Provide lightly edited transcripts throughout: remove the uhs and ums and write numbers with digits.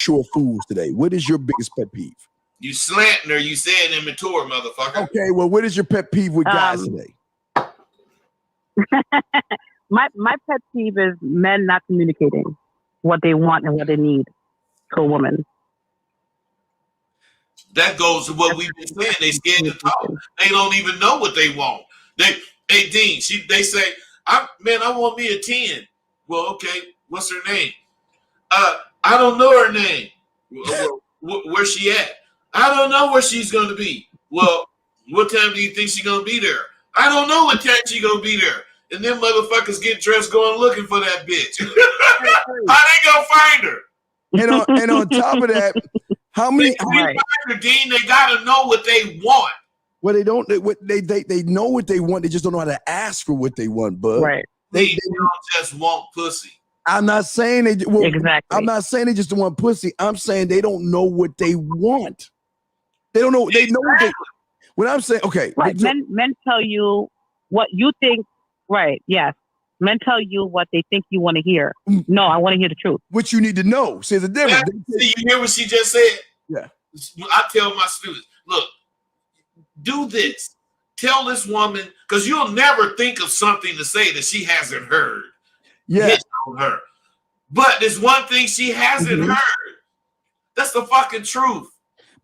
sure fools today. What is your biggest pet peeve? You slanting or you saying immature, motherfucker. Okay, well, what is your pet peeve with guys today? my pet peeve is men not communicating what they want and what they need to a woman. That goes to what we've been saying. They scared to talk. They don't even know what they want. Hey Dean, they say, I want me a 10. Well, okay, what's her name? I don't know her name. Where's she at? I don't know where she's gonna be. Well, what time do you think she's gonna be there? I don't know what time she's gonna be there. And then motherfuckers get dressed going looking for that bitch. How they gonna find her? And on top of that, how many? Dean, they gotta know what they want. Well, they don't. They know what they want. They just don't know how to ask for what they want. But right, they don't just want pussy. I'm not saying they. Well, exactly. I'm not saying they just want pussy. I'm saying they don't know what they want. They don't know. They know what they. When I'm saying, okay, right. Men tell you what you think. Right. Yes. Men tell you what they think you want to hear. No, I want to hear the truth. What you need to know. See the difference. You hear what she just said? Yeah. I tell my students, look, do this. Tell this woman, because you'll never think of something to say that she hasn't heard. Yeah. On her. But there's one thing she hasn't heard. That's the fucking truth.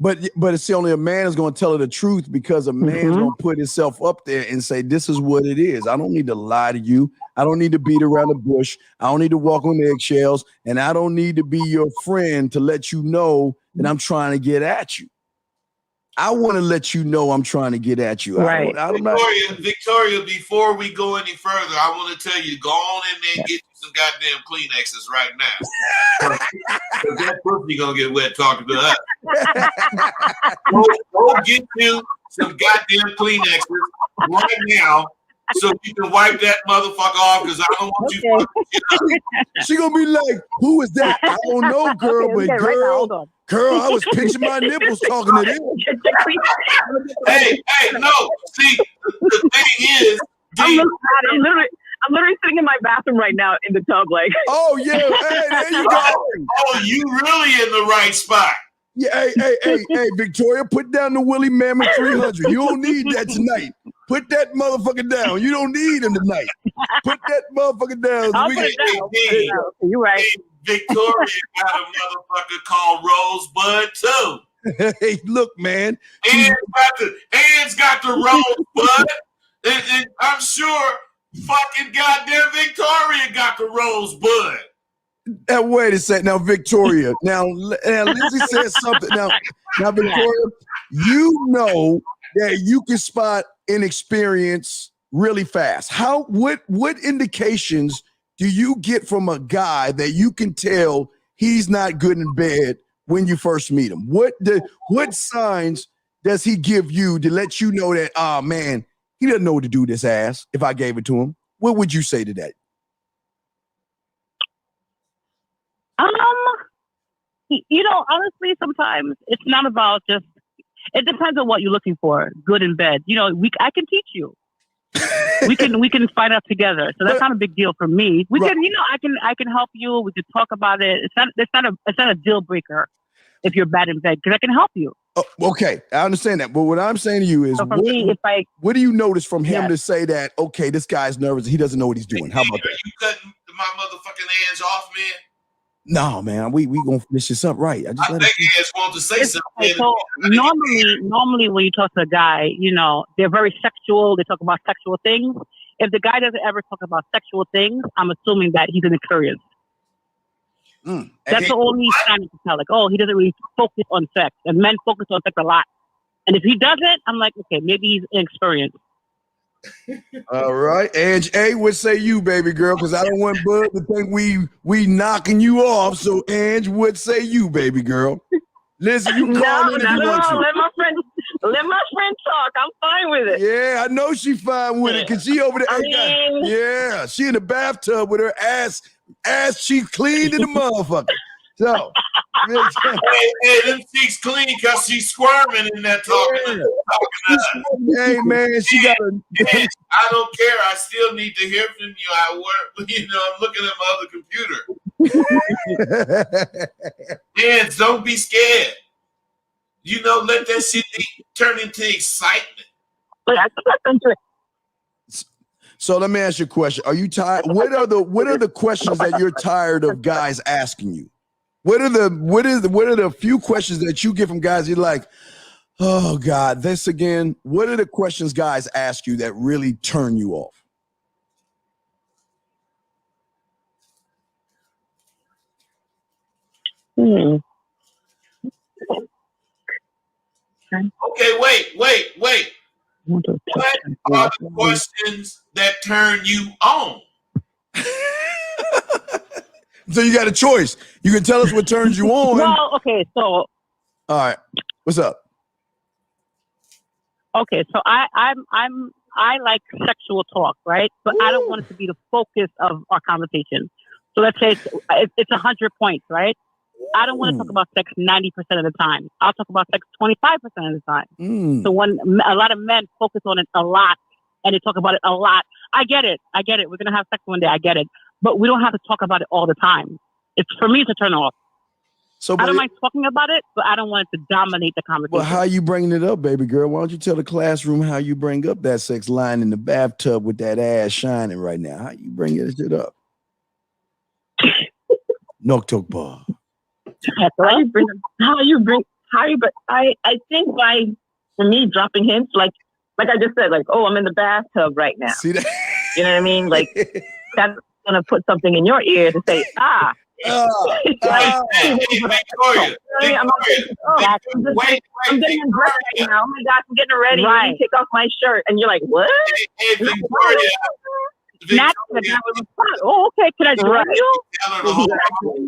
But it's only a man is going to tell her the truth, because a man's going to put himself up there and say, this is what it is. I don't need to lie to you. I don't need to beat around the bush. I don't need to walk on eggshells. And I don't need to be your friend to let you know that I'm trying to get at you. I want to let you know I'm trying to get at you. Right. Victoria, before we go any further, I want to tell you, go on in there and get you some goddamn Kleenexes right now. Because that pussy gonna get wet talking to us. Go get you some goddamn Kleenexes right now, so you can wipe that motherfucker off, because I don't want you. She gonna be like, who is that? I don't know, girl, but girl, I was pinching my nipples talking to them. Hey, no. See, the thing is, I'm literally sitting in my bathroom right now in the tub, like. Oh yeah, hey, there you go. Oh, you really in the right spot. Yeah, hey, Victoria, put down the Willie Mammoth 300. You don't need that tonight. Put that motherfucker down. You don't need him tonight. Put that motherfucker down. You're right. Hey, Victoria got a motherfucker called Rosebud too. Hey, look, man. Anne's got the Rosebud, and I'm sure fucking goddamn Victoria got the Rosebud. Now, wait a second. Now, Victoria. Now Lizzie says something. Now, Victoria, you know that you can spot inexperience really fast. What indications do you get from a guy that you can tell he's not good in bed when you first meet him? What signs does he give you to let you know that, oh man, he doesn't know what to do with this ass if I gave it to him? What would you say to that? Honestly, sometimes it's not about just, it depends on what you're looking for. Good in bed. I can teach you. we can find out together. So that's not a big deal for me. We can, I can help you. We can talk about it. It's not a deal breaker if you're bad in bed, because I can help you. Oh, okay, I understand that. But what I'm saying to you is, what do you notice from him to say that, okay, this guy's nervous, he doesn't know what he's doing? How about that? You cutting my motherfucking hands off, man? No, man, we gonna finish this up right. I think Ash wants to say something. So normally when you talk to a guy, they're very sexual. They talk about sexual things. If the guy doesn't ever talk about sexual things, I'm assuming that he's inexperienced. That's the only sign you can tell. Like, oh, he doesn't really focus on sex, and men focus on sex a lot. And if he doesn't, I'm like, okay, maybe he's inexperienced. All right, Ange, what say you, baby girl? Because I don't want Bud to think we knocking you off. So, Ange, what say you, baby girl? Listen, you call in if you want to. Let my friend talk. I'm fine with it. Yeah, I know she fine with it, because she over there. Yeah, she in the bathtub with her ass cheek clean to the motherfucker. So, hey, them cheeks clean because she's squirming in that talking. Hey, man, she got a. I don't care. I still need to hear from you. I work. I'm looking at my other computer. Hands, don't be scared. You know, let that shit turn into excitement. So let me ask you a question. Are you tired? What are the questions that you're tired of guys asking you? What are the few questions that you get from guys you're like, oh God, this again? What are the questions guys ask you that really turn you off? Okay, wait. What are the questions that turn you on? So you got a choice. You can tell us what turns you on. Well, okay, so all right, what's up? Okay, so I like sexual talk, right? But I don't want it to be the focus of our conversation. So let's say it's 100 points, right? I don't want to talk about sex 90% of the time. I'll talk about sex 25% of the time. So when a lot of men focus on it a lot and they talk about it a lot, I get it. We're gonna have sex one day. I get it, but we don't have to talk about it all the time. It's for me to turn off. So I don't mind talking about it, but I don't want it to dominate the conversation. Well, how you bringing it up, baby girl? Why don't you tell the classroom how you bring up that sex line in the bathtub with that ass shining right now? How you bring that shit up? No talk bar. I think for me dropping hints like I just said, like, oh, I'm in the bathtub right now. See that? You know what I mean? Like that's gonna put something in your ear to say, Victoria. I'm getting undressed right now. Oh my gosh, I'm getting ready. Right. Let me take off my shirt. And you're like, what? Hey, Victoria. Oh, okay. Can I join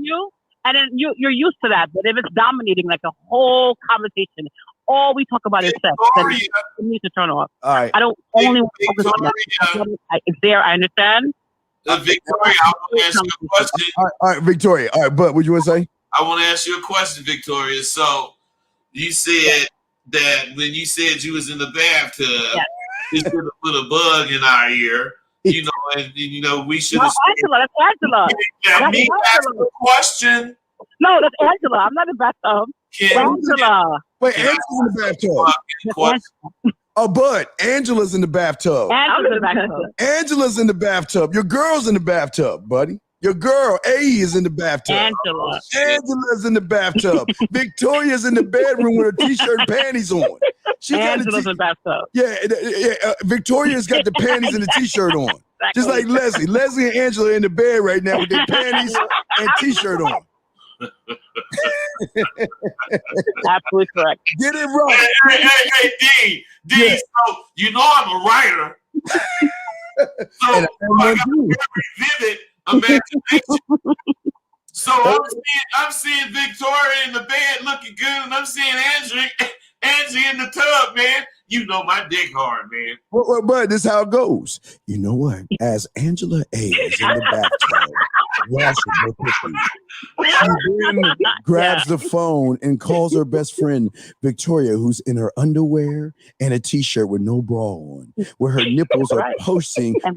you? And then you're used to that. But if it's dominating like a whole conversation, all we talk about is sex, then you need to turn off. All right. I don't only focus on that. It's there. I understand. Victoria, I want to ask you a question. All right, Victoria. All right, but what you want to say? I want to ask you a question, Victoria. So you said that when you said you was in the bathtub, you should have put a bug in our ear. You know, and you know we should have. Angela, that's Angela. Yeah, me ask a question. No, that's Angela. I'm not in the bathtub. Angela. Wait, Angela's in the bathtub. Oh, Bud, Angela's in the bathtub. Angela's in the bathtub. Your girl's in the bathtub, buddy. Your girl, A, is in the bathtub. Angela's in the bathtub. Victoria's in the bedroom with her t-shirt and panties on. Angela's in the bathtub. Yeah, Victoria's got the panties and the t-shirt on. Exactly. Just like Leslie. Leslie and Angela are in the bed right now with their panties and t-shirt on. Absolutely correct. Get it right. Hey, D. So you know I'm a writer. So I got a very vivid imagination. So I'm seeing Victoria in the bed looking good, and I'm seeing Angie in the tub, man. You know my dick hard, man. Well, but this is how it goes. You know what? As Angela A is in the bathtub, washing her pussy, she then grabs the phone and calls her best friend, Victoria, who's in her underwear and a t-shirt with no bra on, where her nipples are pulsating and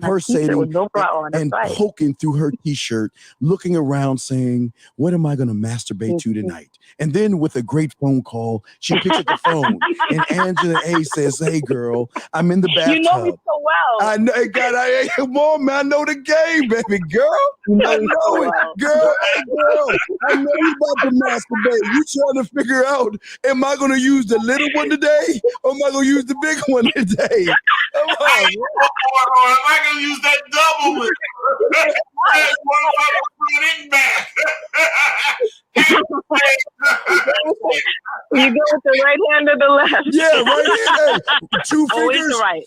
poking through her t-shirt, looking around saying, what am I going to masturbate to tonight? And then with a great phone call, she picks up the phone and Angela A says, hey, girl, I'm in the bathtub. You know me so well. I know, God, come on, man. I know the game, baby girl. I know it. Girl, I know you about to masturbate. You trying to figure out, am I going to use the little one today or am I going to use the big one today? Come on. Am I going to use that double one? That's one back. You go with the right hand or the left? Yeah, right hand. Hey, two fingers. Right.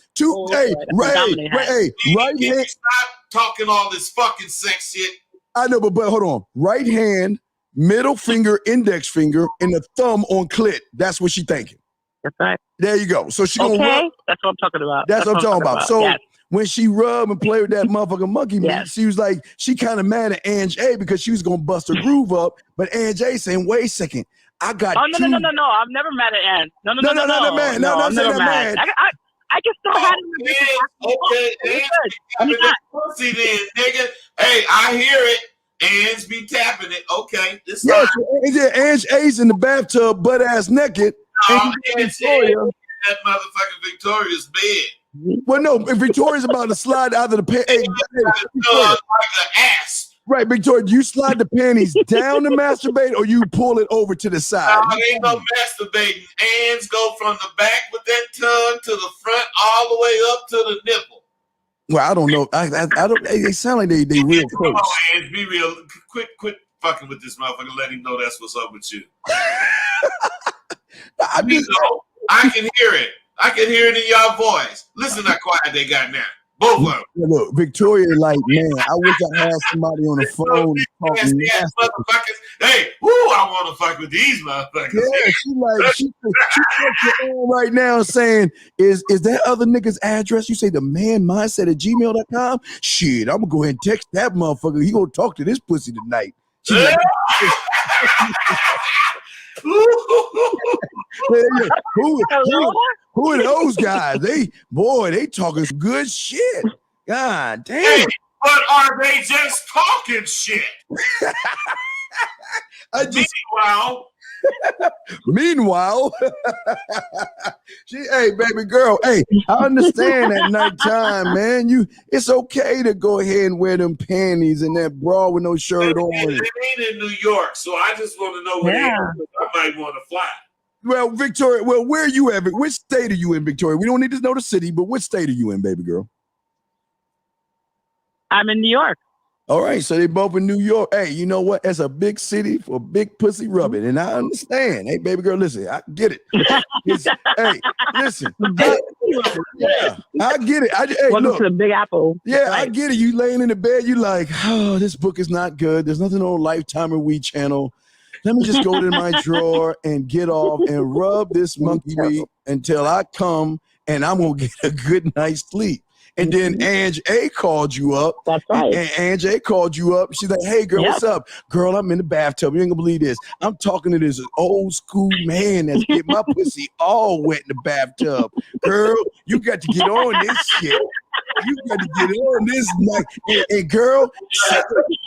Right hand. Stop talking all this fucking sex shit. I know, but hold on. Right hand, middle finger, index finger, and the thumb on clit. That's what she thinking. That's right. There you go. So she gonna rub. That's what I'm talking about. That's what I'm talking about. So when she rubbed and played with that motherfucking monkey meat, she was like, she kind of mad at Ange A because she was gonna bust her groove up, but Ange A saying, wait a second, I got. Oh no! I'm never mad at Ange. No, man. No, I'm never mad. I can still have it. Okay, pussy then, nigga. Hey, I hear it. Ange be tapping it. Okay, this yeah, so Ange A's in the bathtub, butt ass naked. and Victoria, that motherfucking Victoria's bed. Well, no, if Victoria's about to slide out of the pants, like an ass. Right, Victoria, do you slide the panties down to masturbate, or you pull it over to the side? No, ain't no masturbating. Hands go from the back with that tongue to the front, all the way up to the nipple. Well, I don't know. I don't. They sound like they real close. Come on, Hands, be real. Quit fucking with this motherfucker. Let him know that's what's up with you. I can hear it. I can hear it in y'all voice. Listen how quiet they got now. Both of them. Look, Victoria, like, man, I wish I had somebody on the phone talking motherfuckers. Hey, woo, I want to fuck with these motherfuckers. Yeah, she right now saying, is that other nigga's address? You say the man mindset at gmail.com? Shit, I'm gonna go ahead and text that motherfucker. He gonna talk to this pussy tonight. She's like, who are those guys? They talking some good shit. God damn. Hey, but are they just talking shit? Meanwhile, hey, baby girl, hey, I understand at nighttime, man. It's okay to go ahead and wear them panties and that bra with no shirt on. It ain't in New York, so I just want to know where I might want to fly. Well, Victoria, where are you at? Which state are you in, Victoria? We don't need to know the city, but which state are you in, baby girl? I'm in New York. All right, so they both in New York. Hey, you know what? That's a big city for big pussy rubbing, and I understand. Hey, baby girl, listen, I get it. Hey, listen. I get it. Welcome to the Big Apple. Yeah, right. I get it. You laying in the bed, you like, oh, this book is not good. There's nothing on Lifetime or We Channel. Let me just go to my drawer and get off and rub this monkey meat until I come, and I'm gonna get a good night's sleep. And then Ange A called you up. That's right. And Ange A called you up. She's like, hey, girl, what's up? Girl, I'm in the bathtub. You ain't gonna believe this. I'm talking to this old school man that's getting my pussy all wet in the bathtub. Girl, you got to get on this shit. You got to get on this night. And girl,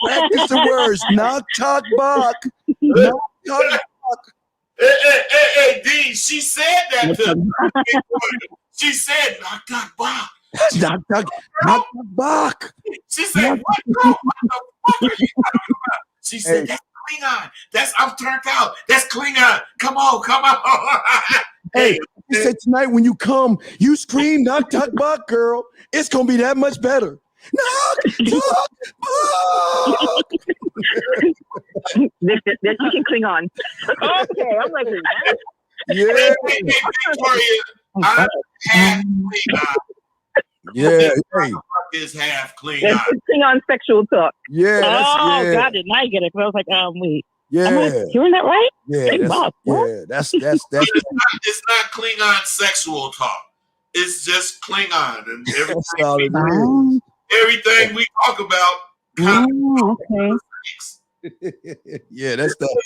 practice the words. Knock, talk, bark. Knock, talk, bark. Hey, D, she said that to me. She said, knock, talk, bark. Knock, bark. She said, what the fuck are you talking about? She said, that's Klingon. I'm turned out. That's Klingon. Come on. Hey, she said tonight when you come, you scream, knock, talk, bark, girl. It's going to be that much better. Knock, talk, bark. This you can Klingon. Okay, I'm like, yeah. Victoria, I'm half Klingon. Yeah, hey. Is half Klingon. That's Klingon sexual talk. Yeah. Got it. Now you get it. I was like, wait. Yeah. Am I hearing that right? Yeah. That's it's not Klingon sexual talk. It's just Klingon and everything we talk about. Okay. Yeah, that's that.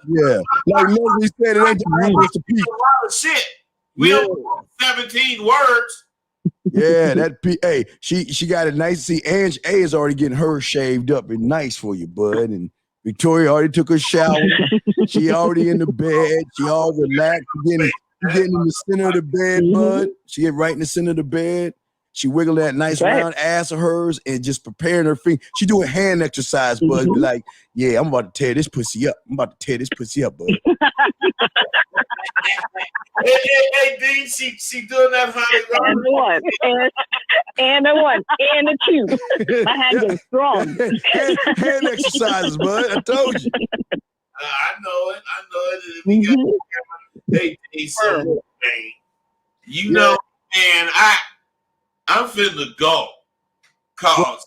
Yeah, like Leslie said, it ain't just a lot of shit. We don't 17 words. Yeah, hey, she got it nice. See, Ange A is already getting her shaved up and nice for you, bud. And Victoria already took her shower. She already in the bed. She all relaxed. Getting in the center of the bed, bud. She get right in the center of the bed. She wiggled that nice round ass of hers and just preparing her feet. She doing hand exercise, bud. Be like, yeah, I'm about to tear this pussy up. bud. Hey, Dean, she doing that Holly. And the one, and the two. My hand is strong. hand exercises, bud. I told you. I know it. We got hey, Dean, so man, you know, man, I'm finna go. Cause,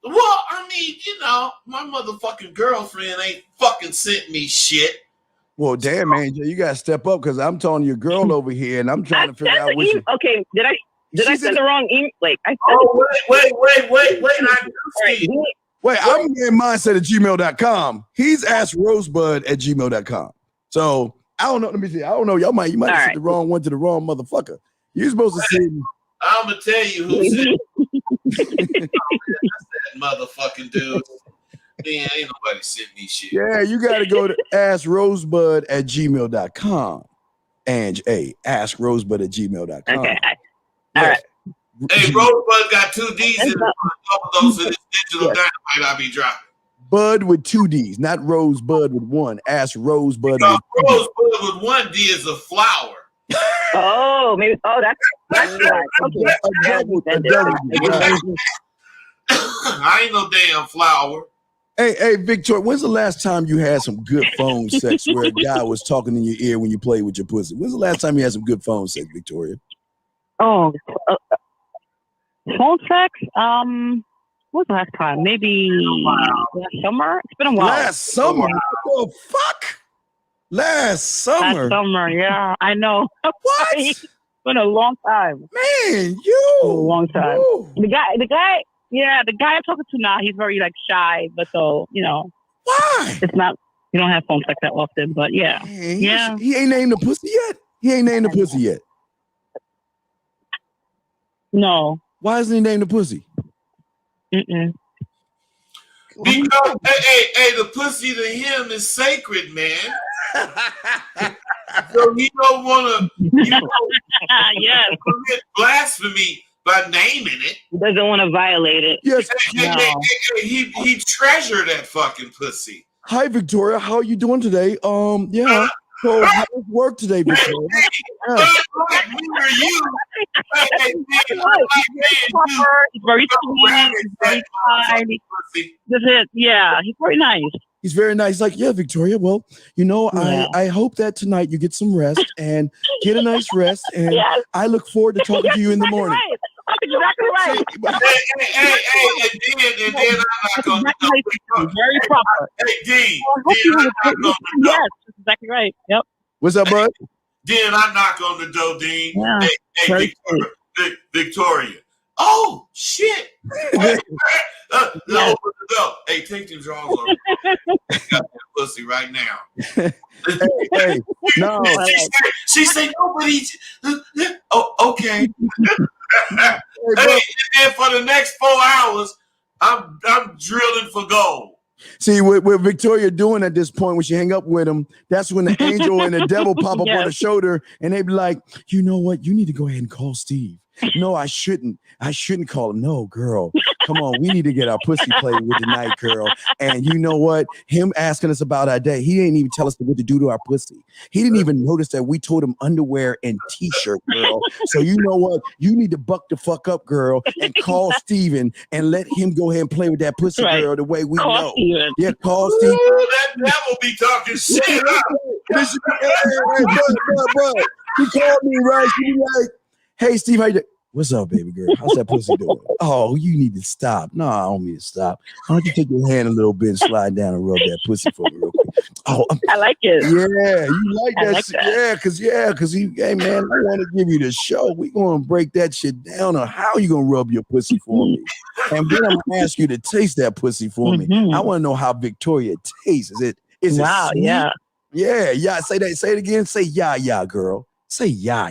well, I mean, you know, my motherfucking girlfriend ain't fucking sent me shit. Well, damn, man, you gotta step up because I'm talking to your girl over here, and I'm trying to figure out which. Okay, did I send the wrong email? Like, I wait! I do see. Wait, I'm getting mindset at gmail.com. He's asked Rosebud at gmail.com. So I don't know. Let me see. I don't know. You might have sent the wrong one to the wrong motherfucker. You're supposed to send. I'm gonna tell you who said that motherfucking dude. Man, ain't nobody sent me shit. Yeah, you got to go to askrosebud@gmail.com. And askrosebud@gmail.com. Okay. Yeah. All right. Hey, Rosebud got 2 D's in it. Those for this digital dynamite I be dropping. Bud with 2 D's, not Rosebud with 1. Ask Rosebud. Because Rosebud with 1 D is a flower. Oh, maybe. Oh, that's right. Okay. A double. I ain't no damn flower. Hey, Victoria, when's the last time you had some good phone sex where a guy was talking in your ear when you played with your pussy? When's the last time you had some good phone sex, Victoria? Oh, phone sex. What was the last time? Maybe last summer. It's been a while. Last summer? What the fuck? Last summer? Last summer, yeah. I know. What? It's been a long time. Man, A long time. You. The guy. Yeah, the guy I'm talking to now, he's very like shy, but so Why? it's not. You don't have phone sex that often, but yeah, Man, he ain't named the pussy yet. No. Why isn't he named the pussy? Mm-mm. Because hey, the pussy to him is sacred, man. So he don't want to commit blasphemy by naming it. He doesn't want to violate it. Yes. He treasured that fucking pussy. Hi, Victoria. How are you doing today? Yeah. So how was work today, Victoria? He's very sweet. Very kind. That's it. Yeah, he's very nice. He's very nice. He's like, yeah, Victoria. Well, I hope that tonight you get some rest and get a nice rest. And Yes. I look forward to talking to you in the morning. Right. That's exactly right. And then I'm not going to Very proper. Hey, D. Yes, that's exactly right. Yep. What's up, bud? Then I knock on the door, Dean. Yeah. Hey, Victoria. Oh, shit. Open the door. Hey, take them drawers off. Got that pussy right now. Hey, no. She said, nobody. Oh, okay. Hey, and then for the next 4 hours, I'm drilling for gold. See, what Victoria doing at this point when she hang up with him, that's when the angel and the devil pop up on her shoulder and they be like, you know what? You need to go ahead and call Steve. No, I shouldn't. I shouldn't call him. No, girl. Come on. We need to get our pussy played with tonight, girl. And you know what? Him asking us about our day, he didn't even tell us what to do to our pussy. He didn't even notice that we told him underwear and t-shirt, girl. So you know what? You need to buck the fuck up, girl, and call Steven and let him go ahead and play with that pussy, girl, the way we know. Steven. Yeah, call Steven. That devil be talking shit. Bud. He called me, right? She be like, hey, Steve, how you doing? What's up, baby girl? How's that pussy doing? Oh, you need to stop. No, I don't need to stop. Why don't you take your hand a little bit and slide down and rub that pussy for me real quick? Oh, I like it. Yeah, you like that shit. That. Because hey, man, I want to give you the show. We're going to break that shit down on how you going to rub your pussy for me. And then I'm going to ask you to taste that pussy for me. I want to know how Victoria tastes. Is it sweet? Yeah. Yeah. Say that. Say it again. Say yeah, girl. Say yeah.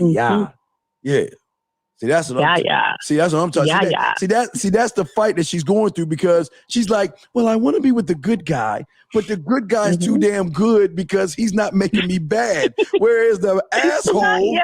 Yeah. See, that's what I'm talking about. See, that's the fight that she's going through because she's like, well, I want to be with the good guy, but the good guy's too damn good because he's not making me bad. Whereas the asshole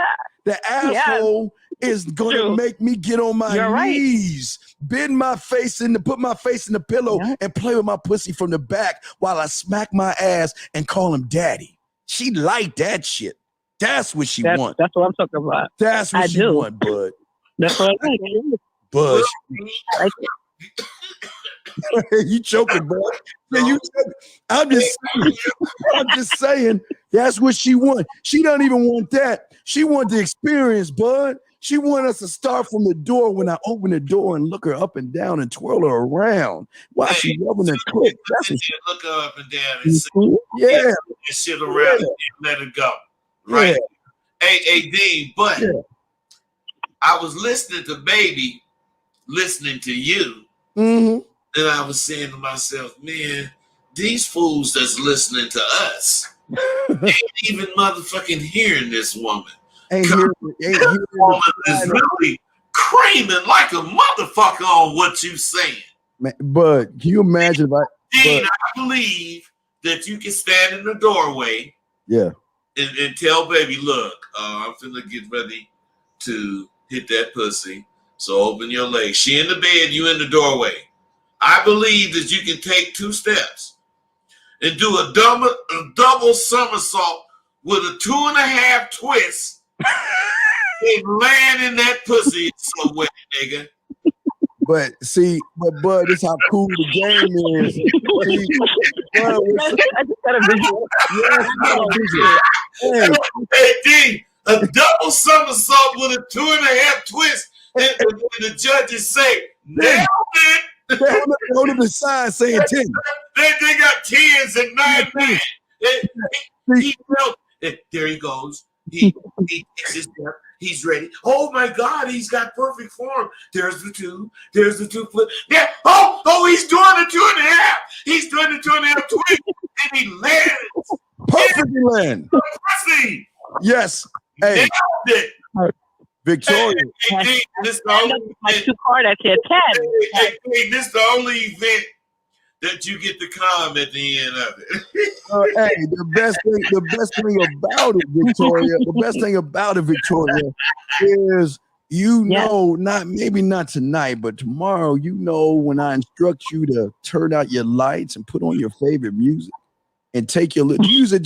is going to make me get on my knees, bend my face put my face in the pillow and play with my pussy from the back while I smack my ass and call him daddy. She like that shit. That's what she wants. That's what I'm talking about. That's what she wants, bud. That's what I like. Bud. I like it. You choking, bud. Yeah, I'm just saying that's what she wants. She don't even want that. She wants the experience, bud. She wants us to start from the door when I open the door and look her up and down and twirl her around while she's rubbing her clit. That's what she look her up and down and shit around and let it go. Right? AAD, but I was listening to Baby, listening to you, and I was saying to myself, man, these fools that's listening to us ain't even motherfucking hearing this woman. This woman is really creaming like a motherfucker on what you saying. Man, but can you imagine Dean, I believe that you can stand in the doorway. Yeah. And tell baby, look, I'm finna get ready to hit that pussy. So open your legs. She in the bed, you in the doorway. I believe that you can take 2 steps and do a double somersault with a 2.5 twist and land in that pussy. It's so wet, nigga. But see, Bud, this is how cool the game is. See, Bud, I just got a visual. Hey, D, a double somersault with a 2.5 twist, and the judges say, nailed it. Hold up the sign saying 10. They got 10s and 9. He felt it. There he goes. He takes his step. He's ready. Oh my God, he's got perfect form. There's the 2. There's the 2 flip. Yeah. Oh, he's doing the 2.5. He's doing the 2.5 twist. And he lands. Perfectly land. Pussy. Yes. Hey. Victoria. Hey, this the only my 2 card at 10. Hey, this is the only event that you get to come at the end of it. Hey, the best thing about it, Victoria. The best thing about it, Victoria, is maybe not tonight, but tomorrow. When I instruct you to turn out your lights and put on your favorite music and take your use a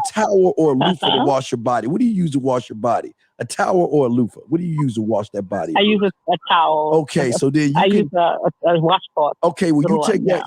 towel or a loofah to wash your body. What do you use to wash your body? A towel or a loofah? What do you use to wash that body? I use a towel. Okay, so then I use a washcloth. Okay, well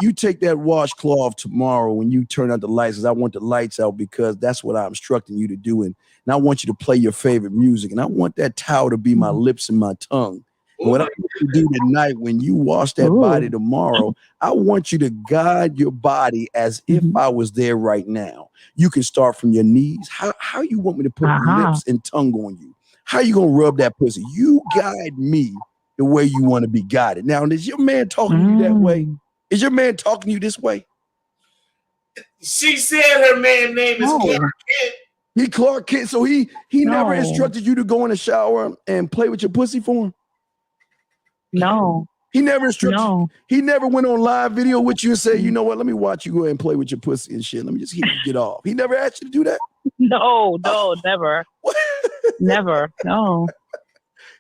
you take that washcloth tomorrow when you turn out the lights, because I want the lights out, because that's what I'm instructing you to do, and I want you to play your favorite music, and I want that towel to be my lips and my tongue. And what I want you to do tonight when you wash that body tomorrow, I want you to guide your body as if I was there right now. You can start from your knees. How you want me to put lips and tongue on you? How you gonna rub that pussy? You guide me the way you want to be guided. Now, is your man talking to you that way? Is your man talking to you this way? She said her man's name is Clark Kent. He Clark Kent, so he never instructed you to go in the shower and play with your pussy for him? No. He never instructed you. He never went on live video with you and said, you know what, let me watch you go ahead and play with your pussy and shit. Let me just hear you get off. He never asked you to do that? No, never. Never. No.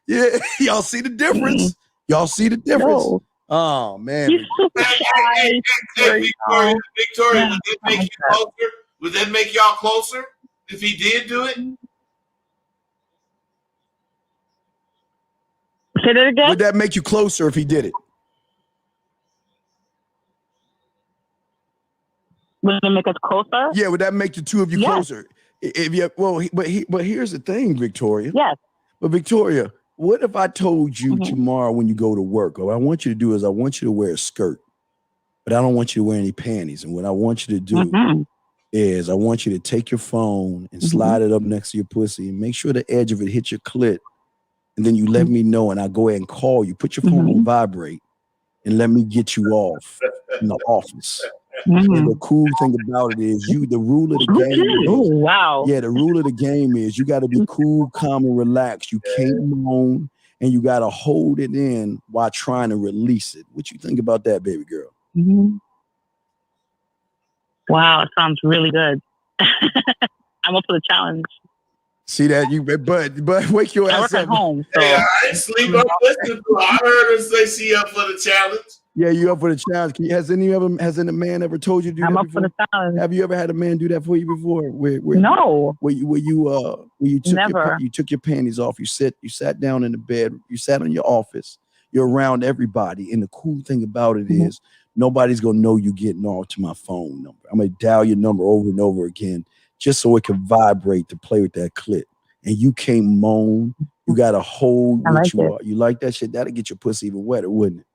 Yeah, y'all see the difference? Y'all see the difference? No. Oh man. He's super shy. Victoria, would that make you closer? Would that make y'all closer if he did do it? Say that again? Would that make you closer if he did it? Would it make us closer? Yeah, would that make the two of you closer? If you but here's the thing, Victoria. Yes. But Victoria, what if I told you tomorrow when you go to work, what I want you to do is I want you to wear a skirt, but I don't want you to wear any panties. And what I want you to do is I want you to take your phone and slide it up next to your pussy and make sure the edge of it hits your clit. And then you let me know, and I'll go ahead and call you. Put your phone on vibrate and let me get you off in the office. And the cool thing about it is the rule of the game. The rule of the game is you got to be cool, calm, and relaxed. You can't moan, and you got to hold it in while trying to release it. What you think about that, baby girl? Wow, it sounds really good. I'm up for the challenge. See that but wake your ass up. At home. So. Hey, I ain't sleep up listening to her. I heard her say she up for the challenge. Yeah, you up for the challenge. Has any man ever told you to do that before? I'm up for the challenge. Have you ever had a man do that for you before? No. Where you took your panties off, you sat down in the bed, you sat in your office, you're around everybody, and the cool thing about it is nobody's gonna know you getting off to my phone number. I'm gonna dial your number over and over again just so it can vibrate to play with that clit. And you can't moan. You got to hold what you are. You like that shit? That'll get your pussy even wetter, wouldn't it?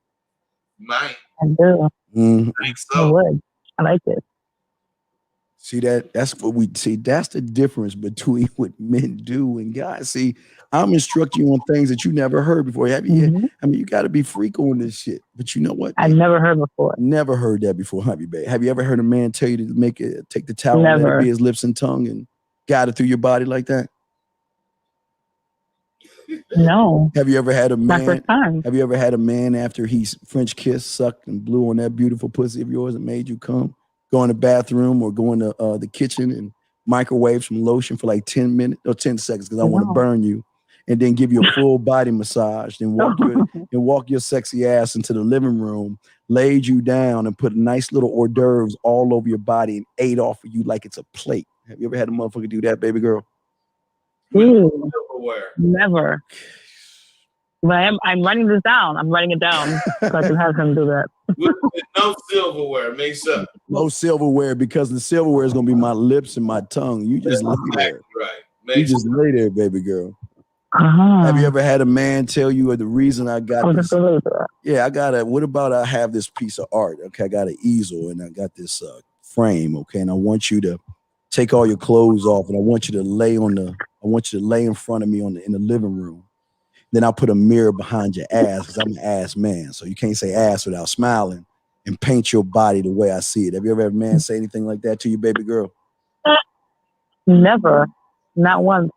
Might. I do. I think so. I would. I like it. See that? That's what we see. That's the difference between what men do and guys. See, I'm instructing you on things that you never heard before. Have you? I mean, you got to be freak on this shit. But you know what? I've never heard before. Never heard that before, have you, babe? Have you ever heard a man tell you to take the towel and let it be his lips and tongue and guide it through your body like that? No. Have you ever had a My man? first time. Have you ever had a man after he's French kissed, sucked, and blew on that beautiful pussy of yours and made you come? Go in the bathroom or go in the kitchen and microwave some lotion for like 10 minutes or 10 seconds because I want to burn you, and then give you a full body massage, then walk your sexy ass into the living room, laid you down, and put nice little hors d'oeuvres all over your body and ate off of you like it's a plate. Have you ever had a motherfucker do that, baby girl? Ooh, never. But I'm writing this down. I'm writing it down so I can have him do that. With no silverware, makes up. No silverware, because the silverware is gonna be my lips and my tongue. You just lay there. Right. You just lay there, baby girl. Have you ever had a man tell you the reason I got this? Yeah, what about I have this piece of art? Okay, I got an easel and I got this frame. Okay, and I want you to take all your clothes off and I want you to lay in front of me in the living room. Then I'll put a mirror behind your ass because I'm an ass man. So you can't say ass without smiling, and paint your body the way I see it. Have you ever had a man say anything like that to you, baby girl? Never. Not once.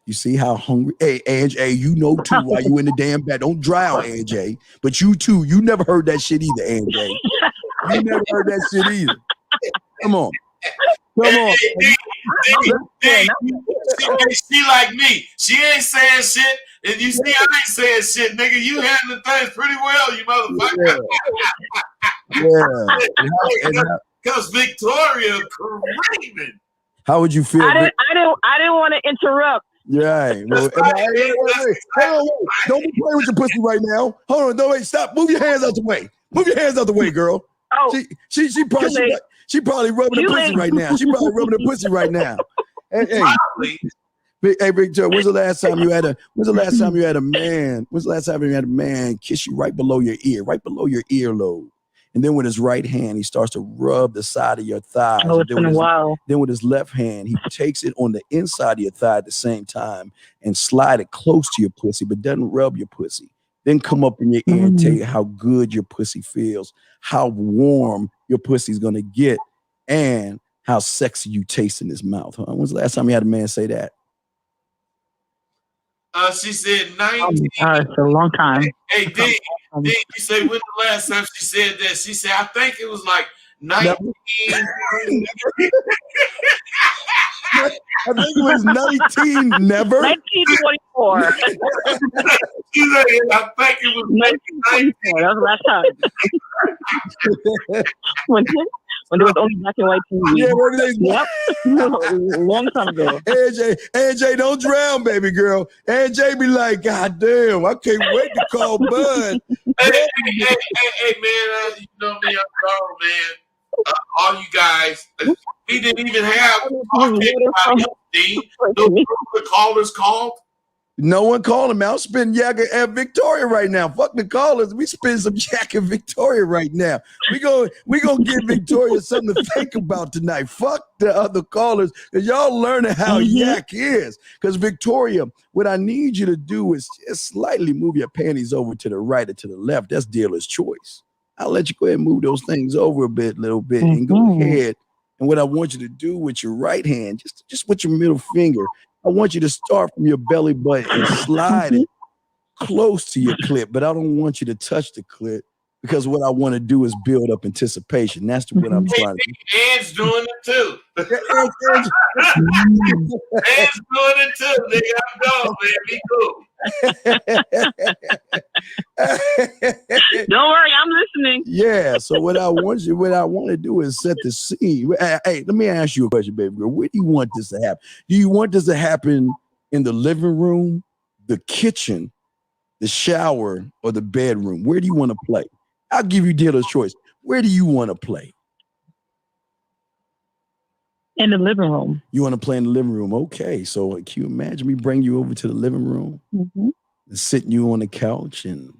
You see how hungry? Hey, Ange, you know too why you in the damn bed. Don't drown, Ange. But you too. You never heard that shit either, Ange. You never heard that shit either. Come on. She like me. She ain't saying shit. And you see, I ain't saying shit, nigga. You handling things pretty well, you motherfucker. Yeah. Because Victoria craving. How would you feel? I didn't want to interrupt. Right. Well, don't be playing with your pussy right now. Hold on. Don't wait. Stop. Move your hands out the way. Move your hands out the way, girl. Oh, she probably rubbing her pussy right now. She probably rubbing her pussy right now. Hey, Victor, when's the last time you had a man kiss you right below your earlobe? And then with his right hand, he starts to rub the side of your thigh. Oh, it's been a while. Then with his left hand, he takes it on the inside of your thigh at the same time and slide it close to your pussy, but doesn't rub your pussy. Then come up in your ear and tell you how good your pussy feels, how warm your pussy's gonna get, and how sexy you taste in his mouth. Huh? When's the last time you had a man say that? She said 19. It's a long time. Hey, D, you say when the last time she said that? She said, I think it was like 19. I think it was 19, never. 1924. She said, I think it was 1924. That was the last time. When there was only black and white TV. Yeah, yep. Long time ago. AJ, don't drown, baby girl. AJ be like, God damn, I can't wait to call Bud. Hey, man, you know me, I'm sorry, man. All you guys, we didn't even have the callers called. No one called him out. Spin yak at Victoria right now. Fuck the callers. We spin some yak at Victoria right now. We gonna give Victoria something to think about tonight. Fuck the other callers, because y'all learning how yak is. Because Victoria, what I need you to do is just slightly move your panties over to the right or to the left. That's dealer's choice. I'll let you go ahead and move those things over a little bit, and go ahead. And what I want you to do with your right hand, just with your middle finger, I want you to start from your belly button and slide it close to your clit, but I don't want you to touch the clit, because what I want to do is build up anticipation. That's what I'm trying to do. Anne's doing it too. Anne's doing it too, nigga. I'm done, man. Be cool. Don't worry, I'm listening. Yeah. So what I want to do is set the scene. Hey, let me ask you a question, baby girl. Where do you want this to happen? Do you want this to happen in the living room, the kitchen, the shower, or the bedroom? Where do you want to play? I'll give you dealer's choice. Where do you want to play? In the living room. You want to play in the living room? Okay. So can you imagine me bring you over to the living room and sitting you on the couch and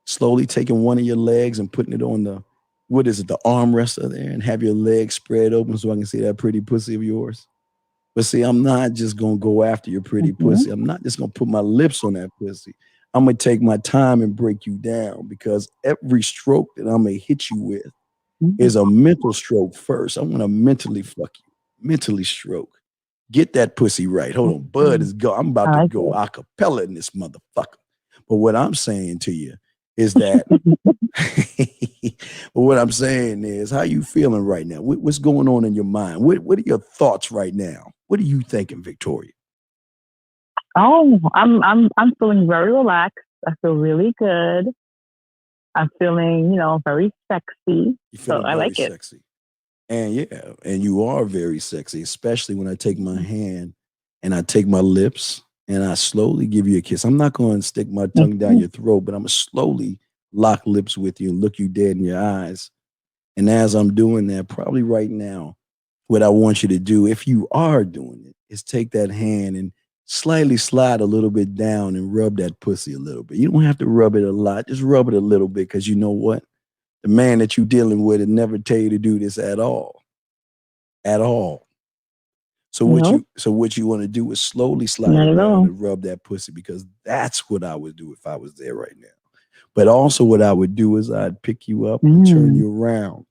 slowly taking one of your legs and putting it on the armrest there, and have your legs spread open so I can see that pretty pussy of yours? But see, I'm not just going to go after your pretty pussy. I'm not just going to put my lips on that pussy. I'm going to take my time and break you down, because every stroke that I'm going to hit you with is a mental stroke first. I want to mentally fuck you, mentally stroke. Get that pussy right. Hold on. Bud is go. I'm about to go a cappella in this motherfucker. But what I'm saying to you is that but what I'm saying is, how you feeling right now? What's going on in your mind? What are your thoughts right now? What are you thinking, Victoria? Oh, I'm feeling very relaxed. I feel really good. I'm feeling, very sexy. You So feeling I very like it. sexy. And yeah, and you are very sexy, especially when I take my hand and I take my lips and I slowly give you a kiss. I'm not going to stick my tongue down your throat, but I'm going to slowly lock lips with you and look you dead in your eyes. And as I'm doing that, probably right now, what I want you to do, if you are doing it, is take that hand and slightly slide a little bit down and rub that pussy a little bit. You don't have to rub it a lot, just rub it a little bit, because you know what? The man that you're dealing with would never tell you to do this at all. At all. So what you want to do is slowly slide around and rub that pussy, because that's what I would do if I was there right now. But also what I would do is I'd pick you up and turn you around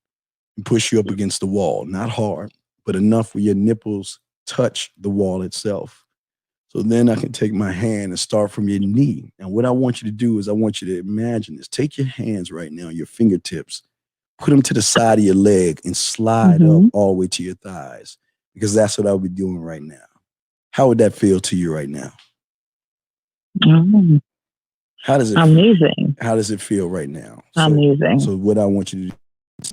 and push you up against the wall. Not hard, but enough where your nipples touch the wall itself. So then I can take my hand and start from your knee. And what I want you to do is I want you to imagine this. Take your hands right now, your fingertips, put them to the side of your leg and slide up all the way to your thighs, because that's what I'll be doing right now. How would that feel to you right now? How does it Amazing. How does it feel right now? Amazing. So what I want you to do is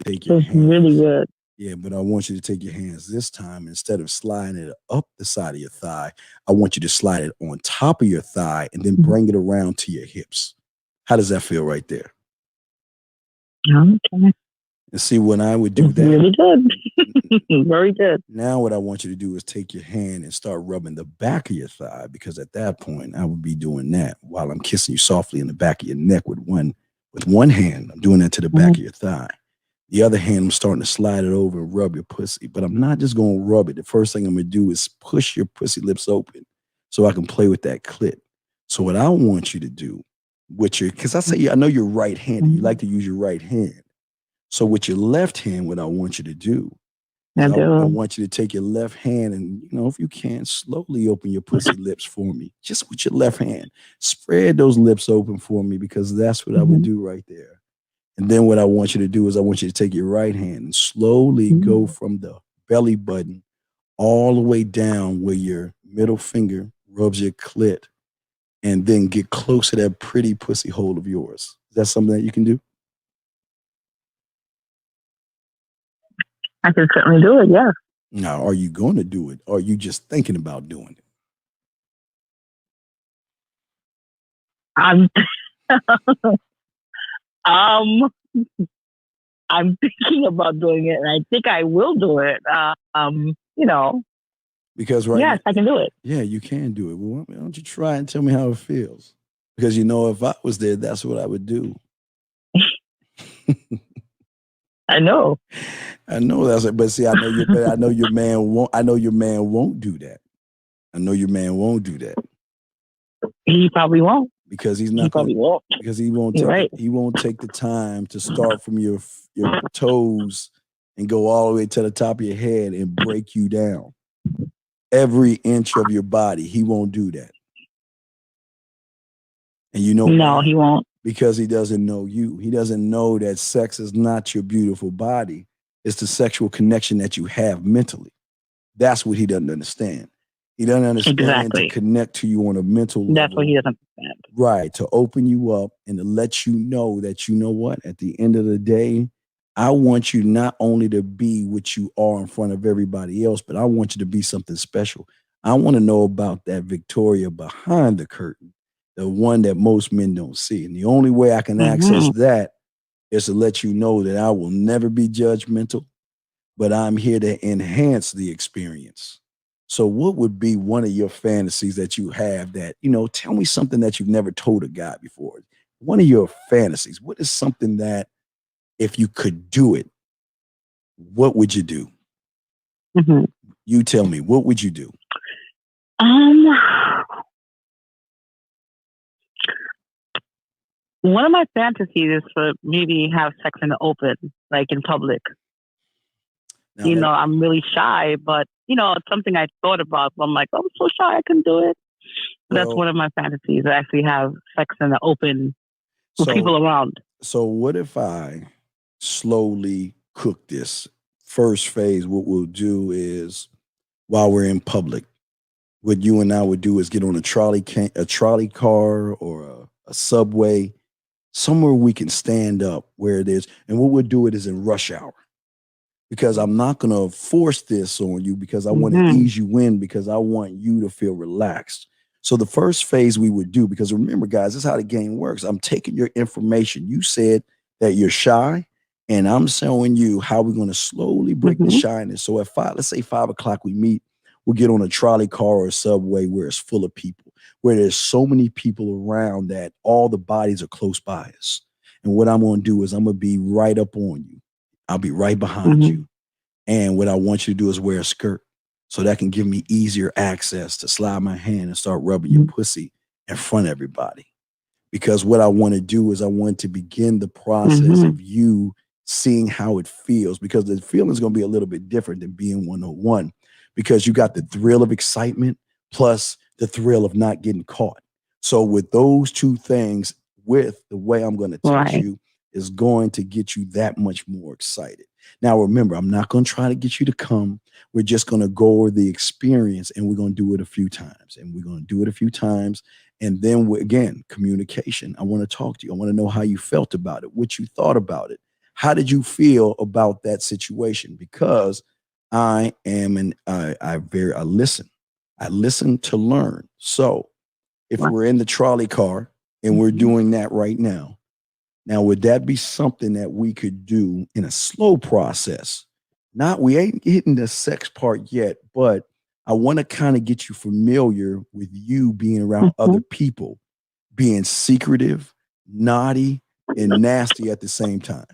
take your hands. Really good. Yeah, but I want you to take your hands this time. Instead of sliding it up the side of your thigh, I want you to slide it on top of your thigh and then bring it around to your hips. How does that feel right there? Okay. And see, when I would do that. Really good. Very good. Now what I want you to do is take your hand and start rubbing the back of your thigh, because at that point I would be doing that while I'm kissing you softly in the back of your neck with one hand. I'm doing that to the back of your thigh. The other hand, I'm starting to slide it over and rub your pussy. But I'm not just going to rub it. The first thing I'm going to do is push your pussy lips open so I can play with that clit. So what I want you to do with your, because I know you're right-handed. You like to use your right hand. So with your left hand, what I want you to do is I want you to take your left hand and, if you can, slowly open your pussy lips for me. Just with your left hand. Spread those lips open for me, because that's what I would do right there. And then what I want you to do is I want you to take your right hand and slowly go from the belly button all the way down where your middle finger rubs your clit, and then get close to that pretty pussy hole of yours. Is that something that you can do? I can certainly do it, yes. Now, are you going to do it, or are you just thinking about doing it? I'm thinking about doing it, and I think I will do it. Because yes, I can do it. Yeah, you can do it. Well, why don't you try and tell me how it feels? Because if I was there, that's what I would do. I know that's it. But see, I know your man won't. I know your man won't do that. I know your man won't do that. He probably won't. Because he's not. He probably won't. Because he won't. He won't take the time to start from your toes and go all the way to the top of your head and break you down. Every inch of your body. He won't do that. And no, why? He won't. Because he doesn't know you. He doesn't know that sex is not your beautiful body. It's the sexual connection that you have mentally. That's what he doesn't understand. He doesn't understand to connect to you on a mental level. That's what he doesn't understand. Right. To open you up and to let you know that, you know what, at the end of the day, I want you not only to be what you are in front of everybody else, but I want you to be something special. I want to know about that Victoria behind the curtain, the one that most men don't see. And the only way I can access that is to let you know that I will never be judgmental, but I'm here to enhance the experience. So what would be one of your fantasies that you have that, tell me something that you've never told a guy before. One of your fantasies. What is something that, if you could do it, what would you do? You tell me, what would you do? One of my fantasies is for maybe have sex in the open, like in public. Now, I'm really shy, but it's something I thought about. I'm like, I'm so shy, I can do it. Well, that's one of my fantasies. I actually have sex in the open with people around. So what if I slowly cook this? First phase, what we'll do is while we're in public, what you and I would do is get on a trolley car or a subway, somewhere we can stand up where it is. And what we'll do it is in rush hour. Because I'm not going to force this on you because I want to ease you in because I want you to feel relaxed. So the first phase we would do, because remember, guys, this is how the game works. I'm taking your information. You said that you're shy, and I'm showing you how we're going to slowly break the shyness. So at let's say 5 o'clock we meet, we'll get on a trolley car or a subway where it's full of people, where there's so many people around that all the bodies are close by us. And what I'm going to do is I'm going to be right up on you. I'll be right behind you. And what I want you to do is wear a skirt so that can give me easier access to slide my hand and start rubbing your pussy in front of everybody. Because what I want to do is I want to begin the process of you seeing how it feels, because the feeling is going to be a little bit different than being 101, because you got the thrill of excitement plus the thrill of not getting caught. So with those two things, with the way I'm going to touch you is going to get you that much more excited. Now, remember, I'm not going to try to get you to come. We're just going to go over the experience, and we're going to do it a few times, and then again, communication. I want to talk to you. I want to know how you felt about it, what you thought about it. How did you feel about that situation? Because I am I listen. I listen to learn. So if we're in the trolley car and we're doing that right now, would that be something that we could do in a slow process? We ain't hitting the sex part yet, but I want to kind of get you familiar with you being around other people, being secretive, naughty, and nasty at the same time.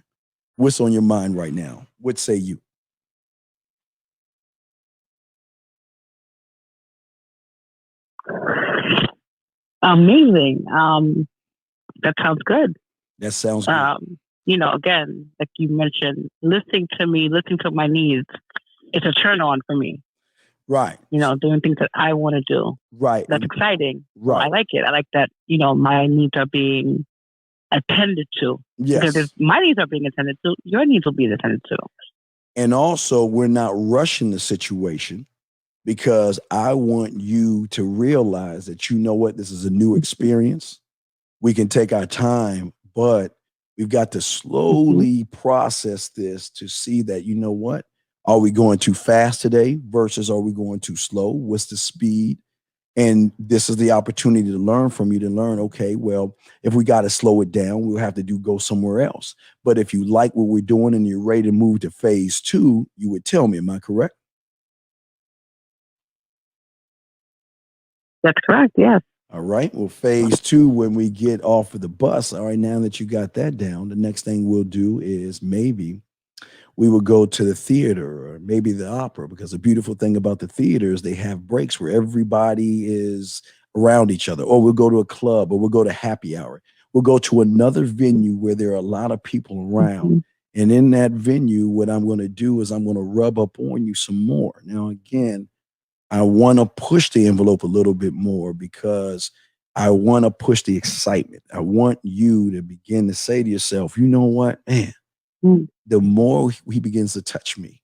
What's on your mind right now? What say you? Amazing. That sounds good. That sounds good. Again, like you mentioned, listening to my needs, it's a turn on for me. Right. Doing things that I want to do. Right. That's exciting. Right. I like it. I like that, my needs are being attended to. Yes. Because if my needs are being attended to, your needs will be attended to. And also, we're not rushing the situation, because I want you to realize that, this is a new experience. We can take our time, but we've got to slowly process this to see that, are we going too fast today versus are we going too slow? What's the speed? And this is the opportunity to learn from you, to learn, okay, well, if we got to slow it down, we'll have to go somewhere else. But if you like what we're doing and you're ready to move to phase 2, you would tell me, am I correct? That's correct, yes. All right. Well, phase 2, when we get off of the bus, all right, now that you got that down, the next thing we'll do is maybe we will go to the theater or maybe the opera, because the beautiful thing about the theater is they have breaks where everybody is around each other. Or we'll go to a club, or we'll go to happy hour. We'll go to another venue where there are a lot of people around. And in that venue, what I'm going to do is I'm going to rub up on you some more. Now, again, I want to push the envelope a little bit more, because I want to push the excitement. I want you to begin to say to yourself, you know what, man, the more he begins to touch me,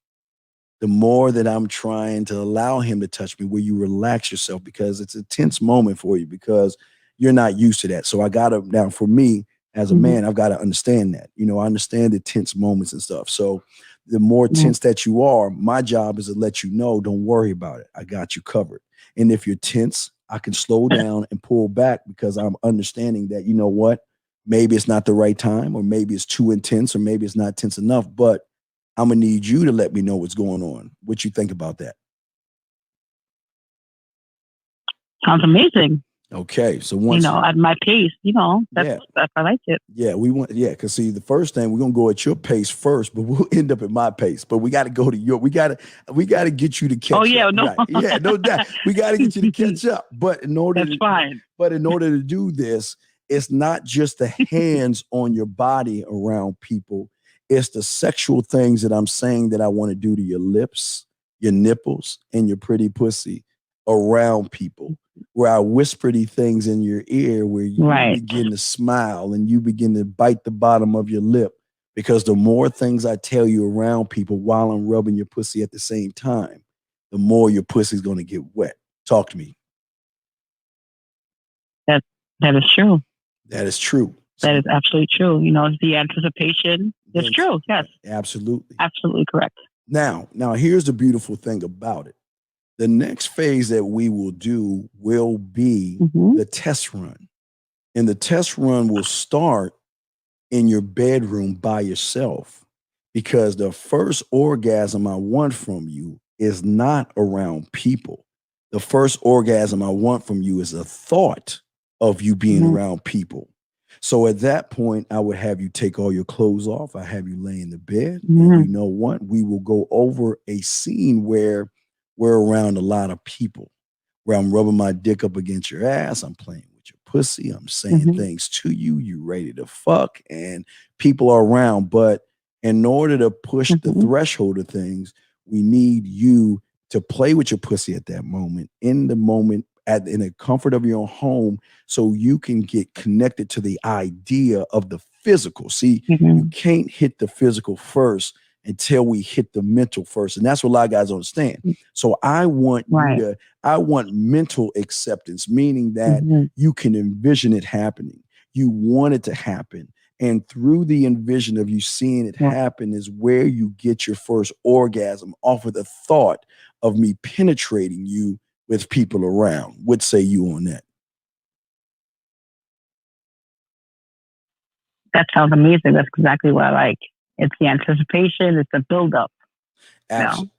the more that I'm trying to allow him to touch me, where you relax yourself, because it's a tense moment for you, because you're not used to that. So now for me as a man, I've got to understand that, I understand the tense moments and stuff. So the more tense that you are, my job is to let you know, don't worry about it. I got you covered. And if you're tense, I can slow down and pull back, because I'm understanding that, maybe it's not the right time, or maybe it's too intense, or maybe it's not tense enough, but I'm going to need you to let me know what's going on. What you think about that? Sounds amazing. Okay. So once, at my pace, that's I like it. Yeah, because see, the first thing, we're going to go at your pace first, but we'll end up at my pace. But we got to go to we got to get you to catch up. Oh, yeah, no. Right. Yeah, no doubt. We got to get you to catch up. But in order to do this, it's not just the hands on your body around people. It's the sexual things that I'm saying that I want to do to your lips, your nipples, and your pretty pussy around people, where I whisper these things in your ear, where you begin to smile and you begin to bite the bottom of your lip. Because the more things I tell you around people while I'm rubbing your pussy at the same time, the more your pussy's going to get wet. Talk to me. That is true. That is true. That is absolutely true. You know, the anticipation. It's true. Yes. Absolutely. Absolutely correct. Now, here's the beautiful thing about it. The next phase that we will do will be the test run. And the test run will start in your bedroom by yourself, because the first orgasm I want from you is not around people. The first orgasm I want from you is a thought of you being around people. So at that point, I would have you take all your clothes off. I have you lay in the bed. And you know what? We will go over a scene where we're around a lot of people, where I'm rubbing my dick up against your ass. I'm playing with your pussy. I'm saying things to you. You ready to fuck, and people are around. But in order to push the threshold of things, we need you to play with your pussy at that moment, in the moment, in the comfort of your own home, so you can get connected to the idea of the physical. See, you can't hit the physical first until we hit the mental first. And that's what a lot of guys don't understand. So I want I want mental acceptance, meaning that you can envision it happening. You want it to happen. And through the envision of you seeing it happen is where you get your first orgasm, off of the thought of me penetrating you with people around. What say you on that? That sounds amazing. That's exactly what I like. It's the anticipation. It's the buildup.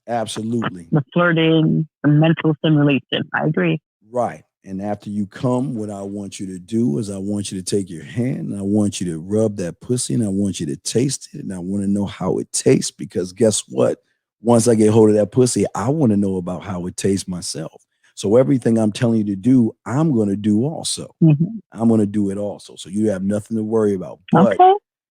Absolutely. The flirting, the mental stimulation. I agree. Right. And after you come, what I want you to do is I want you to take your hand and I want you to rub that pussy and I want you to taste it. And I want to know how it tastes, because guess what? Once I get hold of that pussy, I want to know about how it tastes myself. So everything I'm telling you to do, I'm going to do also. I'm going to do it also. So you have nothing to worry about. But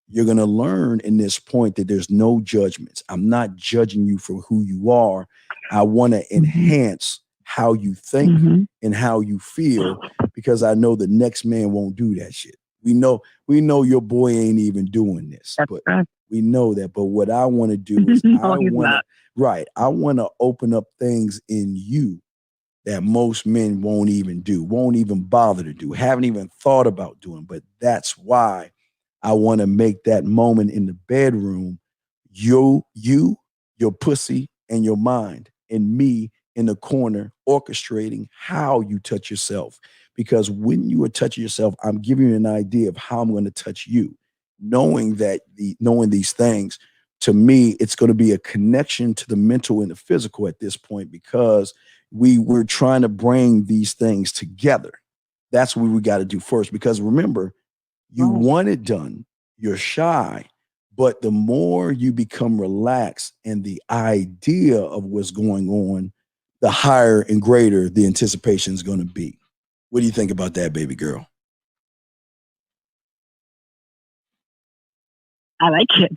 you're going to learn in this point that there's no judgments. I'm not judging you for who you are. I want to enhance how you think and how you feel, because I know the next man won't do that shit. We know your boy ain't even doing this, but we know that. But what I want to do is I want to open up things in you that most men won't even do, won't even bother to do, haven't even thought about doing. But that's why I want to make that moment in the bedroom, your pussy and your mind, and me in the corner orchestrating how you touch yourself. Because when you are touching yourself, I'm giving you an idea of how I'm going to touch you. Knowing these things, to me, it's going to be a connection to the mental and the physical at this point, because we're trying to bring these things together. That's what we got to do first. Because remember, you want it done. You're shy. But the more you become relaxed and the idea of what's going on, the higher and greater the anticipation is going to be. What do you think about that, baby girl? I like it.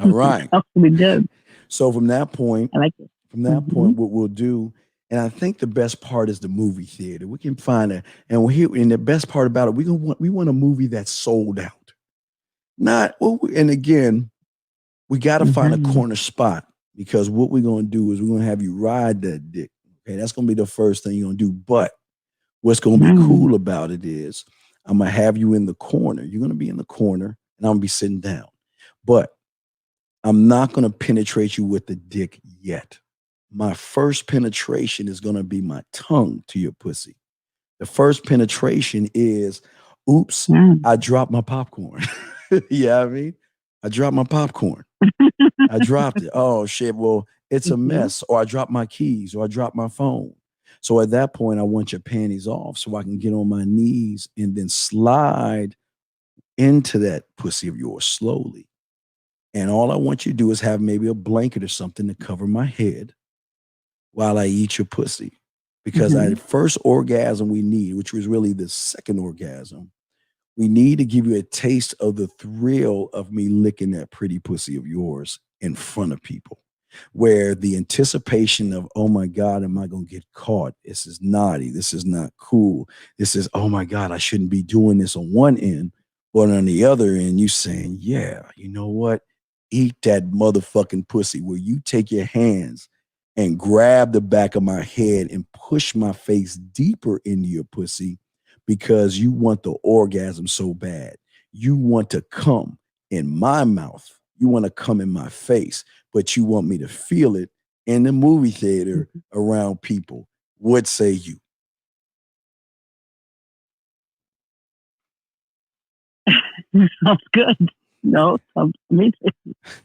All right. We did. So from that point, I like it. From that point, what we'll do, and I think the best part is the movie theater. We can find it, and the best part about it, we want a movie that's sold out. And again, we got to find a corner spot, because what we're going to do is we're going to have you ride that dick. Okay, that's going to be the first thing you're going to do. But what's going to be cool about it is I'm going to have you in the corner. You're going to be in the corner, and I'm going to be sitting down. But I'm not going to penetrate you with the dick yet. My first penetration is going to be my tongue to your pussy. The first penetration is, oops, I dropped my popcorn. Yeah, I mean, I dropped my popcorn. I dropped it. Oh, shit. Well, it's a mess. Or I dropped my keys, or I dropped my phone. So at that point, I want your panties off so I can get on my knees and then slide into that pussy of yours slowly. And all I want you to do is have maybe a blanket or something to cover my head while I eat your pussy. Because our first orgasm we need, which was really the second orgasm, We need to give you a taste of the thrill of me licking that pretty pussy of yours in front of people, where the anticipation of, oh my God, am I going to get caught? This is naughty. This is not cool. This is, oh my God, I shouldn't be doing this on one end. But on the other end, you saying, yeah, you know what? Eat that motherfucking pussy, where you take your hands and grab the back of my head and push my face deeper into your pussy because you want the orgasm so bad. You want to come in my mouth. You want to come in my face, but you want me to feel it in the movie theater around people. What say you? Sounds good. No, sounds amazing.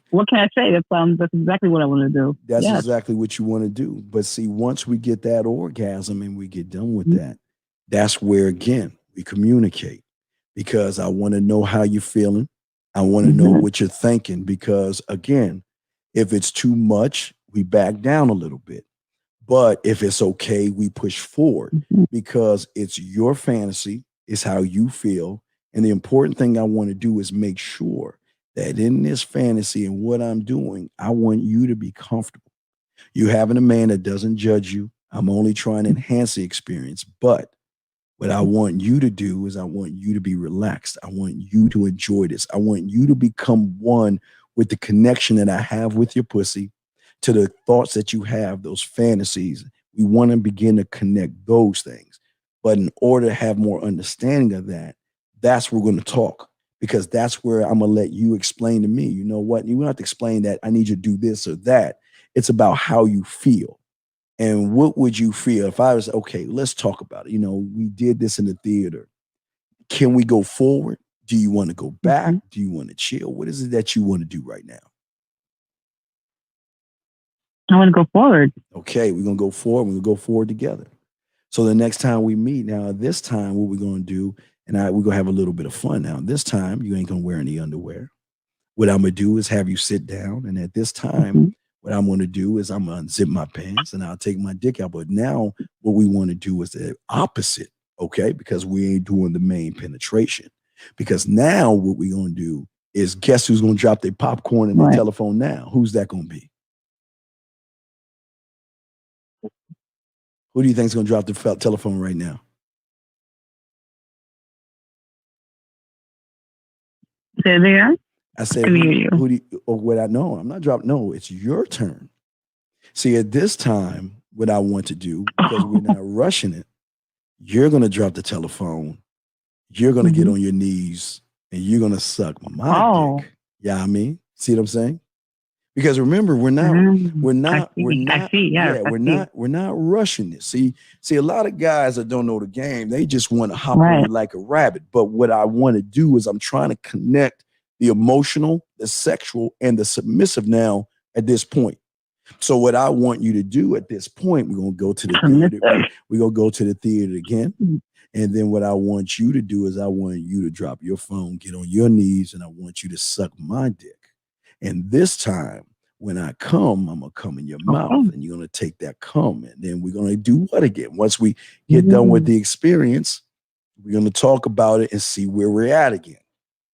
What can I say? That's exactly what I want to do. That's exactly what you want to do. But see, once we get that orgasm and we get done with that, that's where, again, we communicate, because I want to know how you're feeling. I want to know what you're thinking, because, again, if it's too much, we back down a little bit. But if it's okay, we push forward, because it's your fantasy, it's how you feel. And the important thing I want to do is make sure that in this fantasy and what I'm doing, I want you to be comfortable. You having a man that doesn't judge you. I'm only trying to enhance the experience. But what I want you to do is I want you to be relaxed. I want you to enjoy this. I want you to become one with the connection that I have with your pussy, to the thoughts that you have, those fantasies. We want to begin to connect those things. But in order to have more understanding of that, that's where we're going to talk, because that's where I'm going to let you explain to me, you know what? You don't have to explain that I need you to do this or that. It's about how you feel. And what would you feel if I was, okay, let's talk about it. You know, we did this in the theater. Can we go forward? Do you want to go back? Do you want to chill? What is it that you want to do right now? I want to go forward. Okay, we're going to go forward. We're going to go forward together. So the next time we meet, now this time what we're going to do, and we're going to have a little bit of fun now. This time you ain't going to wear any underwear. What I'm going to do is have you sit down. And at this time, what I'm going to do is I'm going to unzip my pants and I'll take my dick out. But now what we want to do is the opposite, okay? Because we ain't doing the main penetration. Because now what we're going to do is, guess who's going to drop their popcorn and their telephone now? Who's that going to be? Who do you think is going to drop the telephone right now? Say it again? I said, who do you, or what I know, I'm not dropping. No, it's your turn. See, at this time, what I want to do, because we're not rushing it, you're going to drop the telephone. You're going to get on your knees and you're going to suck my dick. Yeah, I mean, see what I'm saying? Because remember, we're not rushing this. See, a lot of guys that don't know the game, they just want to hop on you like a rabbit. But what I want to do is I'm trying to connect the emotional, the sexual, and the submissive now at this point. So what I want you to do at this point, we're going to go to the theater. We're going to go to the theater again. And then what I want you to do is I want you to drop your phone, get on your knees, and I want you to suck my dick. And this time, when I come, I'm going to come in your mouth, and you're going to take that cum. And then we're going to do what again? Once we get done with the experience, we're going to talk about it and see where we're at again.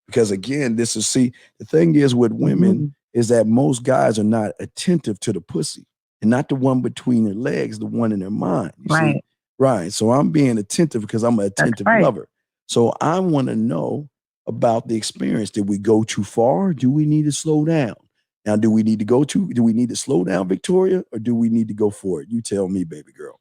Because again, the thing is with women is that most guys are not attentive to the pussy, and not the one between their legs, the one in their mind. You see? Right. So I'm being attentive because I'm an attentive lover. So I want to know about the experience. Did we go too far? Do we need to slow down? Now, do we need to slow down, Victoria, or do we need to go forward? You tell me, baby girl.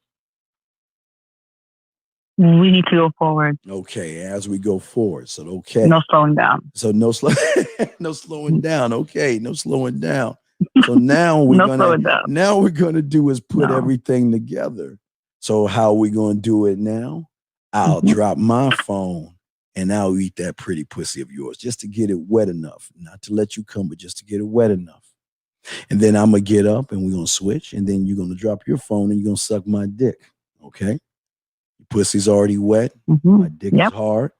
We need to go forward. Okay, as we go forward. So, okay. No slowing down. So no slowing down. Okay, no slowing down. So now we're gonna do is put everything together. So how are we gonna do it now? I'll drop my phone and I'll eat that pretty pussy of yours just to get it wet enough. Not to let you come, but just to get it wet enough. And then I'm gonna get up and we're gonna switch, and then you're gonna drop your phone and you're gonna suck my dick. Okay? Your pussy's already wet, my dick is hard.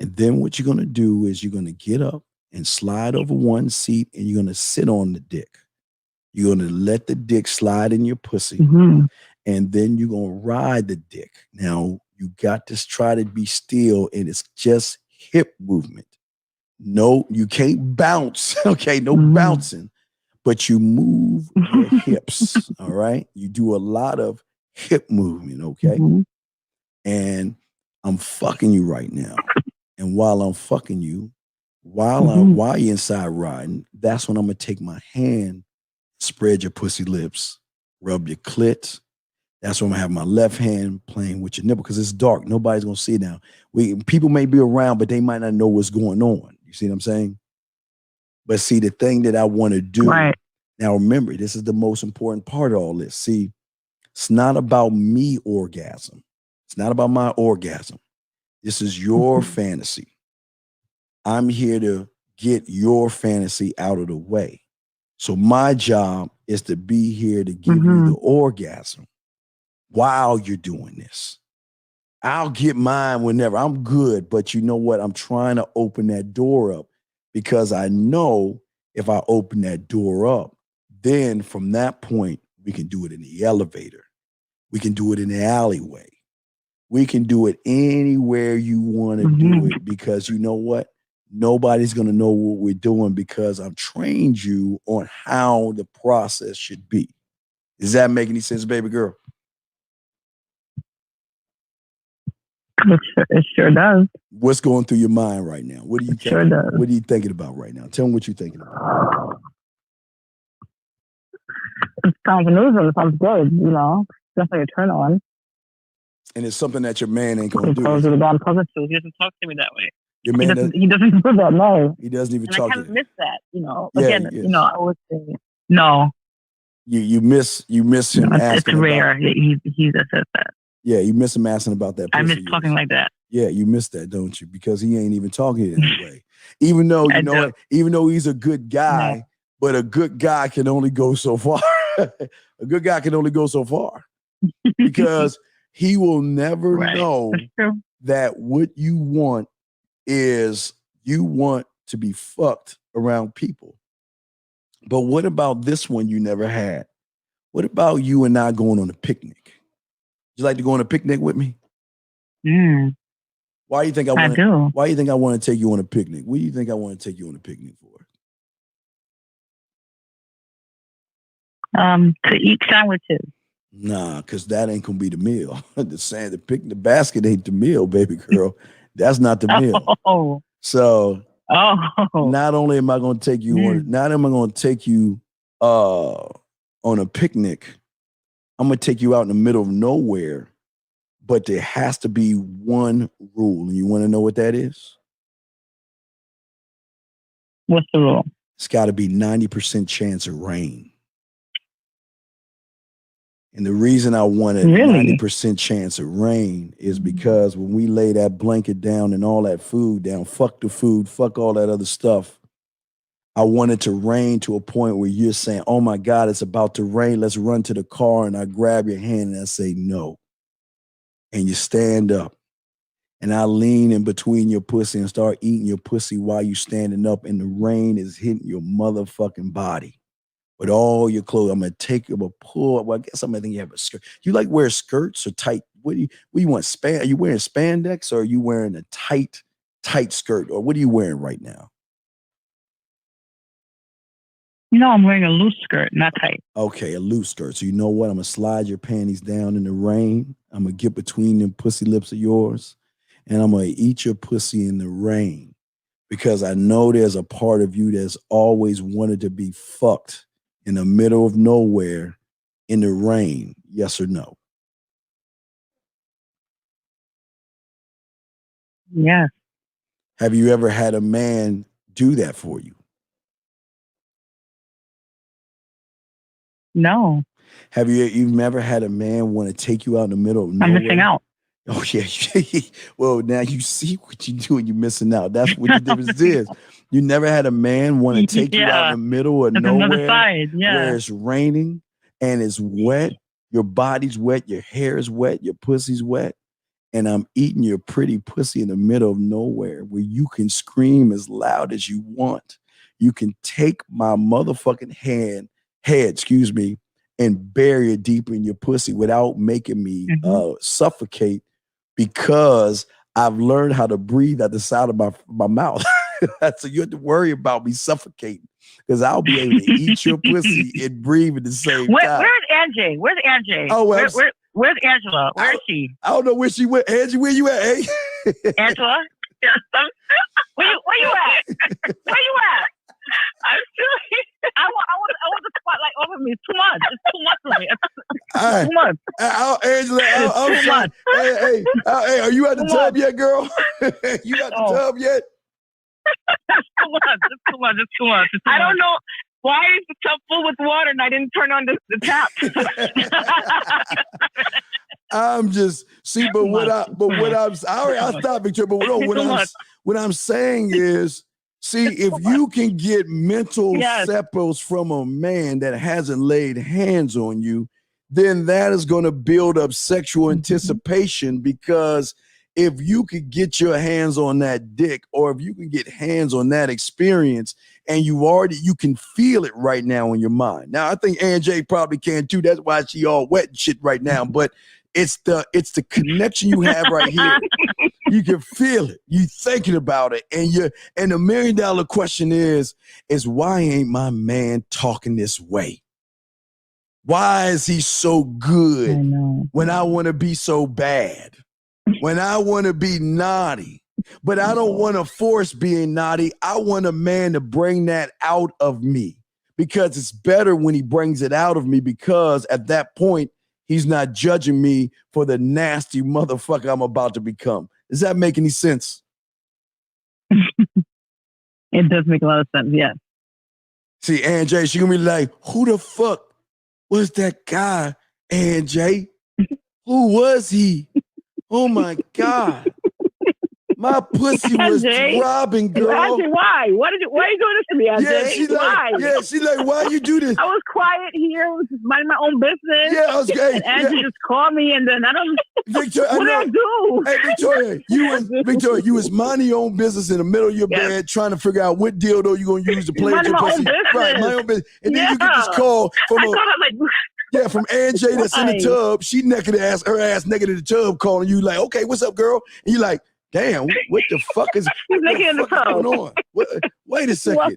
And then what you're gonna do is you're gonna get up and slide over one seat and you're gonna sit on the dick. You're gonna let the dick slide in your pussy, and then you're gonna ride the dick. Now you got to try to be still, and it's just hip movement. No, you can't bounce. Okay, no bouncing, but you move your hips. All right, you do a lot of hip movement. Okay, and I'm fucking you right now. And while I'm fucking you, while you're inside riding, that's when I'm gonna take my hand, spread your pussy lips, rub your clit. That's when I'm gonna have my left hand playing with your nipple because it's dark. Nobody's gonna see it now. People may be around, but they might not know what's going on. You see what I'm saying? But see, the thing that I want to do now, remember, this is the most important part of all this. See, it's not about me orgasm. It's not about my orgasm. This is your fantasy. I'm here to get your fantasy out of the way. So my job is to be here to give you the orgasm while you're doing this. I'll get mine whenever. I'm good, but you know what? I'm trying to open that door up because I know if I open that door up, then from that point, we can do it in the elevator. We can do it in the alleyway. We can do it anywhere you want to do it because you know what? Nobody's going to know what we're doing because I've trained you on how the process should be. Does that make any sense, baby girl? It sure does. What's going through your mind right now? What are you thinking? Sure does. What are you thinking about right now? Tell me what you're thinking about. It sounds amazing. It sounds good, you know. Definitely a turn on. And it's something that your man ain't going to do. He doesn't talk to me that way. Your man he doesn't do that, no. He doesn't even and talk I to kind of miss that, you know. Yeah, Again, you know, I would say no. You miss him asking. It's rare that he says that. Yeah, you miss him asking about that. I miss talking like that. Yeah, you miss that, don't you? Because he ain't even talking in that way. Even though even though he's a good guy, but a good guy can only go so far. A good guy can only go so far because he will never know that what you want is you want to be fucked around people. But what about this one you never had? What about you and I going on a picnic? Would you like to go on a picnic with me? Why do you think I do? Why do you think I want to take you on a picnic? What do you think I want to take you on a picnic for? To eat sandwiches. Nah, because that ain't gonna be the meal. The basket ain't the meal, baby girl. That's not the meal. So not only am I gonna take you on a picnic, I'm gonna take you out in the middle of nowhere, but there has to be one rule. And you want to know what that is? What's the rule? It's got to be 90% chance of rain. And the reason I wanted 90% chance of rain is because when we lay that blanket down and all that food down, fuck the food, fuck all that other stuff, I wanted to rain to a point where you're saying, oh my God, it's about to rain. Let's run to the car. And I grab your hand and I say, no. And you stand up. And I lean in between your pussy and start eating your pussy while you standing up and the rain is hitting your motherfucking body. With all your clothes, I'm gonna take you, I'm gonna pull. Well, I guess I'm gonna think you have a skirt. You like wear skirts or tight? What do you want? Are you wearing spandex or are you wearing a tight skirt? Or what are you wearing right now? No, I'm wearing a loose skirt, not tight. Okay, a loose skirt. So you know what? I'm gonna slide your panties down in the rain. I'm gonna get between them pussy lips of yours, and I'm gonna eat your pussy in the rain because I know there's a part of you that's always wanted to be fucked in the middle of nowhere in the rain. Yes or no? Yes. Have you ever had a man do that for you? No. Have you've never had a man want to take you out in the middle of nowhere? I'm missing out. Oh, yeah. Well, now you see what you do and you're missing out. That's what the difference is. You never had a man want to take you out in the middle of nowhere where it's raining and it's wet. Your body's wet. Your hair is wet. Your pussy's wet. And I'm eating your pretty pussy in the middle of nowhere where you can scream as loud as you want. You can take my motherfucking head, and bury it deep in your pussy without making me suffocate because I've learned how to breathe at the side of my mouth. So you have to worry about me suffocating because I'll be able to eat your pussy and breathe at the same time. Where's Angie? Where's Angie? Oh, well, where's Angela? Where is she? I don't know where she went. Angie, where you at? Hey? Angela? Where you at? Where you at? I'm still. I want the spotlight over me. It's too much. It's too much for me. It's too much. Angela, I'm sorry. Hey, are you at the tub yet, girl? You at the tub yet? It's too much. I don't know why is the tub full with water and I didn't turn on the tap. I'm just I'll stop, Victoria. But what I'm saying is, see, if you can get mental sepals from a man that hasn't laid hands on you, then that is going to build up sexual anticipation, because if you could get your hands on that dick, or if you can get hands on that experience, and you can feel it right now in your mind. Now, I think Angie probably can too. That's why she all wet and shit right now. But it's the connection you have right here. You can feel it. You thinking about it, and the $1 million question is why ain't my man talking this way? Why is he so good when I want to be so bad? When I want to be naughty, but I don't want to force being naughty. I want a man to bring that out of me, because it's better when he brings it out of me, because at that point, he's not judging me for the nasty motherfucker I'm about to become. Does that make any sense? It does make a lot of sense, yes. See, Angie, she's going to be like, who the fuck was that guy, Angie? Who was he? Oh my God. My pussy was throbbing, girl. Angie, why? Why are you doing this to me, Angie? She's like, why you do this? I was quiet here. I was just minding my own business. Yeah, I was okay. And Angie just called me, and then I don't. Victoria, what did I do? Hey, Victoria, you was minding your own business in the middle of your bed, trying to figure out what dildo you gonna use to play with your pussy. Right, my own business. And then you get this call from Angie that's in the tub. She naked her ass naked in the tub, calling you like, okay, what's up, girl? And you like, damn, what the fuck is going on? Wait a second.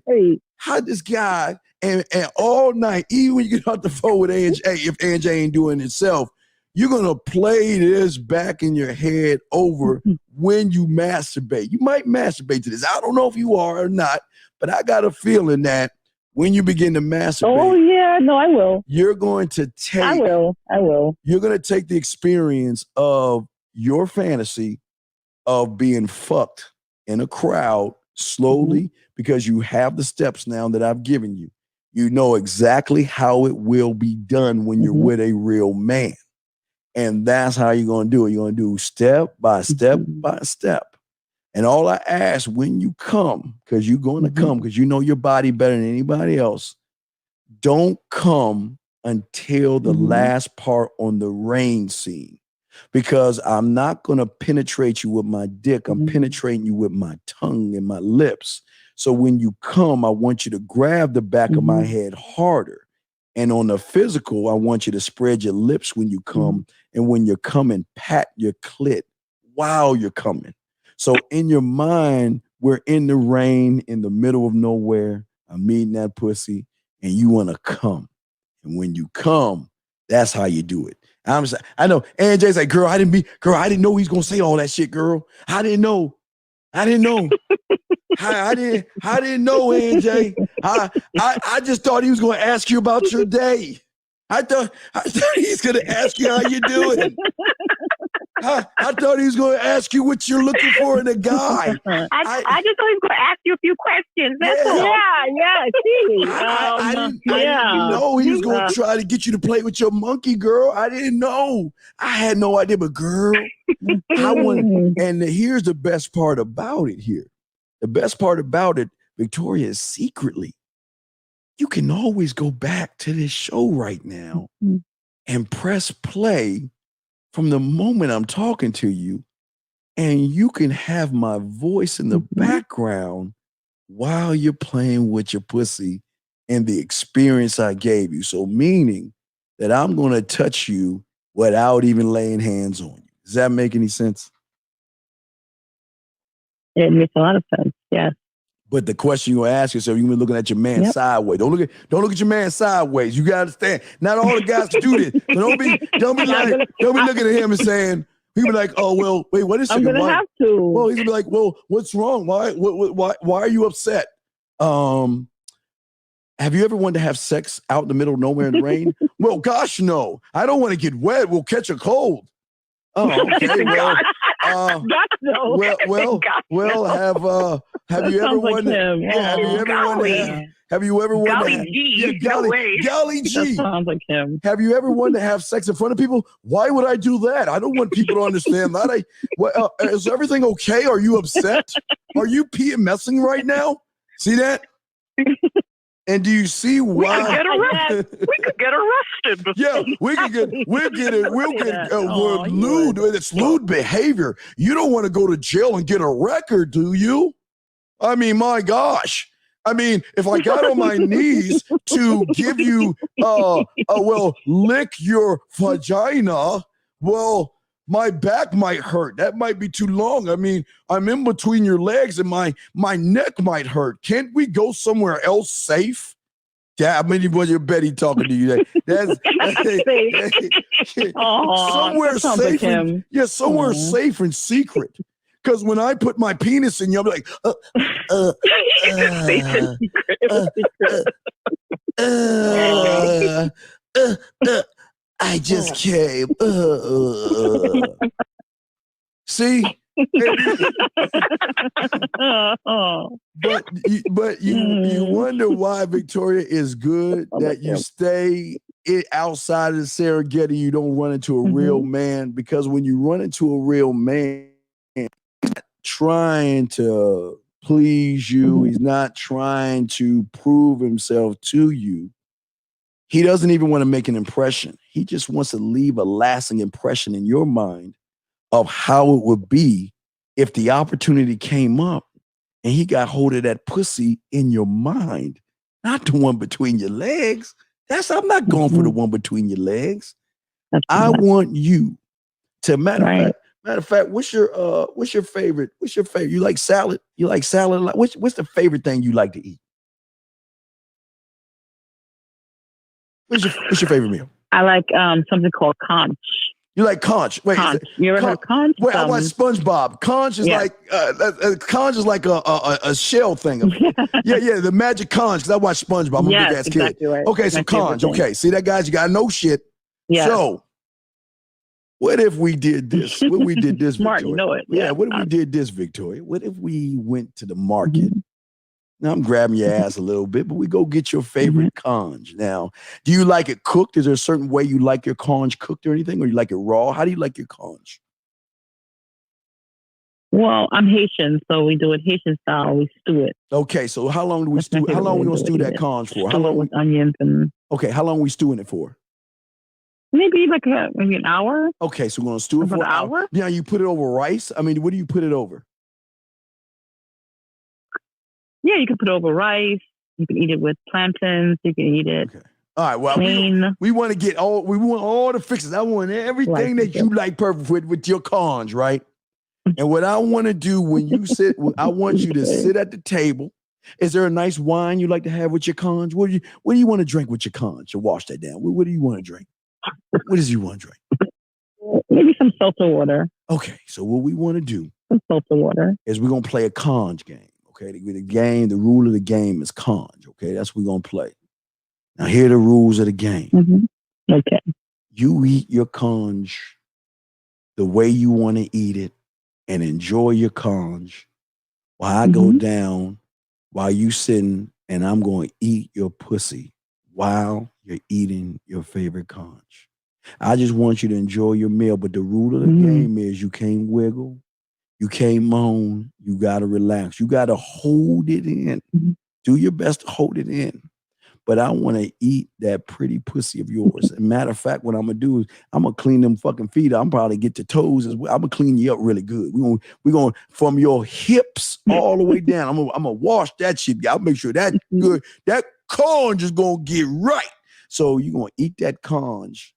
How this guy and all night, even when you get off the phone with Angie, if Angie ain't doing it itself, you're gonna play this back in your head over when you masturbate. You might masturbate to this. I don't know if you are or not, but I got a feeling that when you begin to masturbate, oh yeah, no, I will. You're going to take. I will. You're gonna take the experience of your fantasy of being fucked in a crowd slowly, because you have the steps now that I've given you. You know exactly how it will be done when you're with a real man. And that's how you're going to do it. You're going to do step by step by step. And all I ask when you come, because you're going to come, because you know your body better than anybody else, don't come until the last part on the rain scene. Because I'm not going to penetrate you with my dick. I'm penetrating you with my tongue and my lips. So when you come, I want you to grab the back of my head harder. And on the physical, I want you to spread your lips when you come. And when you're coming, pat your clit while you're coming. So in your mind, we're in the rain, in the middle of nowhere. I'm eating that pussy, and you want to come. And when you come, that's how you do it. I know. Angie's like, girl, I didn't know he's gonna say all that shit, girl. I didn't know. I didn't know, Angie. I just thought he was gonna ask you about your day. I thought he's gonna ask you how you doing. I thought he was going to ask you what you're looking for in a guy. I just thought he was going to ask you a few questions. That's all. I didn't know he was going to try to get you to play with your monkey, girl. I didn't know. I had no idea, but girl, and here's the best part about it here. The best part about it, Victoria, is secretly, you can always go back to this show right now and press play from the moment I'm talking to you, and you can have my voice in the background while you're playing with your pussy and the experience I gave you. So meaning that I'm going to touch you without even laying hands on you. Does that make any sense? It makes a lot of sense. Yes. But the question you ask yourself, you're looking at your man sideways. Don't look at your man sideways. You gotta understand. Not all the guys can do this. So don't be looking at him and saying, he'll be like, oh well, wait, what is it? I'm gonna have to. Well, he's gonna be like, well, what's wrong? Why are you upset? Have you ever wanted to have sex out in the middle of nowhere in the rain? Well, gosh, no. I don't want to get wet. We'll catch a cold. Oh, okay. Well, have you ever wanted? Have you ever wanted? Golly G. Golly G. That sounds like him. Have you ever wanted to have sex in front of people? Why would I do that? I don't want people to understand that. Is everything okay? Are you upset? Are you messing right now? See that? And do you see why? We could get arrested. Yeah, we'll get lewd. It's lewd behavior. You don't want to go to jail and get a record, do you? I mean, my gosh. I mean, if I got on my knees to give you, lick your vagina, well, my back might hurt. That might be too long. I mean, I'm in between your legs and my neck might hurt. Can't we go somewhere else safe? Yeah, I mean, was your Betty talking to you? That's somewhere safe. Somewhere safe and secret. Because when I put my penis in you, I'll be like, I just came. See? But you wonder why, Victoria, is good that you stay outside of the Serengeti. You don't run into a real man, because when you run into a real man, he's not trying to please you. He's not trying to prove himself to you. He doesn't even want to make an impression. He just wants to leave a lasting impression in your mind of how it would be if the opportunity came up and he got hold of that pussy in your mind, not the one between your legs. I'm not going for the one between your legs. I want you to matter of fact, what's your favorite? What's your favorite? You like salad? You like salad? What's the favorite thing you like to eat? What's your favorite meal? I like something called conch. You like conch? Wait, conch. You ever heard of conch? Wait, I watch SpongeBob. Conch is like a shell thing. Yeah, the magic conch. Because I watch SpongeBob. I'm a big ass kid. Right. Okay, so conch. Okay, see that, guys? You gotta know shit. Yeah. So, what if we did this? What if we did this, Smart, Victoria? You know it. Yeah. What if we did this, Victoria? What if we went to the market? Now I'm grabbing your ass a little bit, but we go get your favorite conch. Now, do you like it cooked? Is there a certain way you like your conch cooked or anything? Or you like it raw? How do you like your conch? Well, I'm Haitian, so we do it Haitian style. We stew it. Okay, so how long do we stew? How long are we gonna stew that conch for? How long with onions and? Okay, how long are we stewing it for? Maybe maybe an hour. Okay, so we're gonna stew it for an hour. Yeah, you put it over rice. I mean, what do you put it over? Yeah, you can put it over rice. You can eat it with plantains. You can eat it. Okay. All right. Well, we want to get we want all the fixes. I want everything that you like perfect with your conch, right? And what I want to do when you sit, I want you to sit at the table. Is there a nice wine you like to have with your conch? What do you want to drink with your conch? To wash that down. What do you want to drink? What does you want to drink? Maybe some seltzer water. Okay. So what we want to do seltzer water is we're gonna play a conch game. Okay, the rule of the game is conch. Okay, that's what we're gonna play. Now, here are the rules of the game. Okay. You eat your conch the way you want to eat it and enjoy your conch while I go down, while you sitting, and I'm going to eat your pussy while you're eating your favorite conch. I just want you to enjoy your meal, but the rule of the game is you can't wiggle. You can't moan. You got to relax. You got to hold it in. Do your best to hold it in. But I want to eat that pretty pussy of yours. As a matter of fact, what I'm going to do is I'm going to clean them fucking feet. I'm probably get to toes as well. I'm going to clean you up really good. We're going from your hips all the way down. I'm going to wash that shit. I'll make sure that's good. That conch is going to get right. So you're going to eat that conch.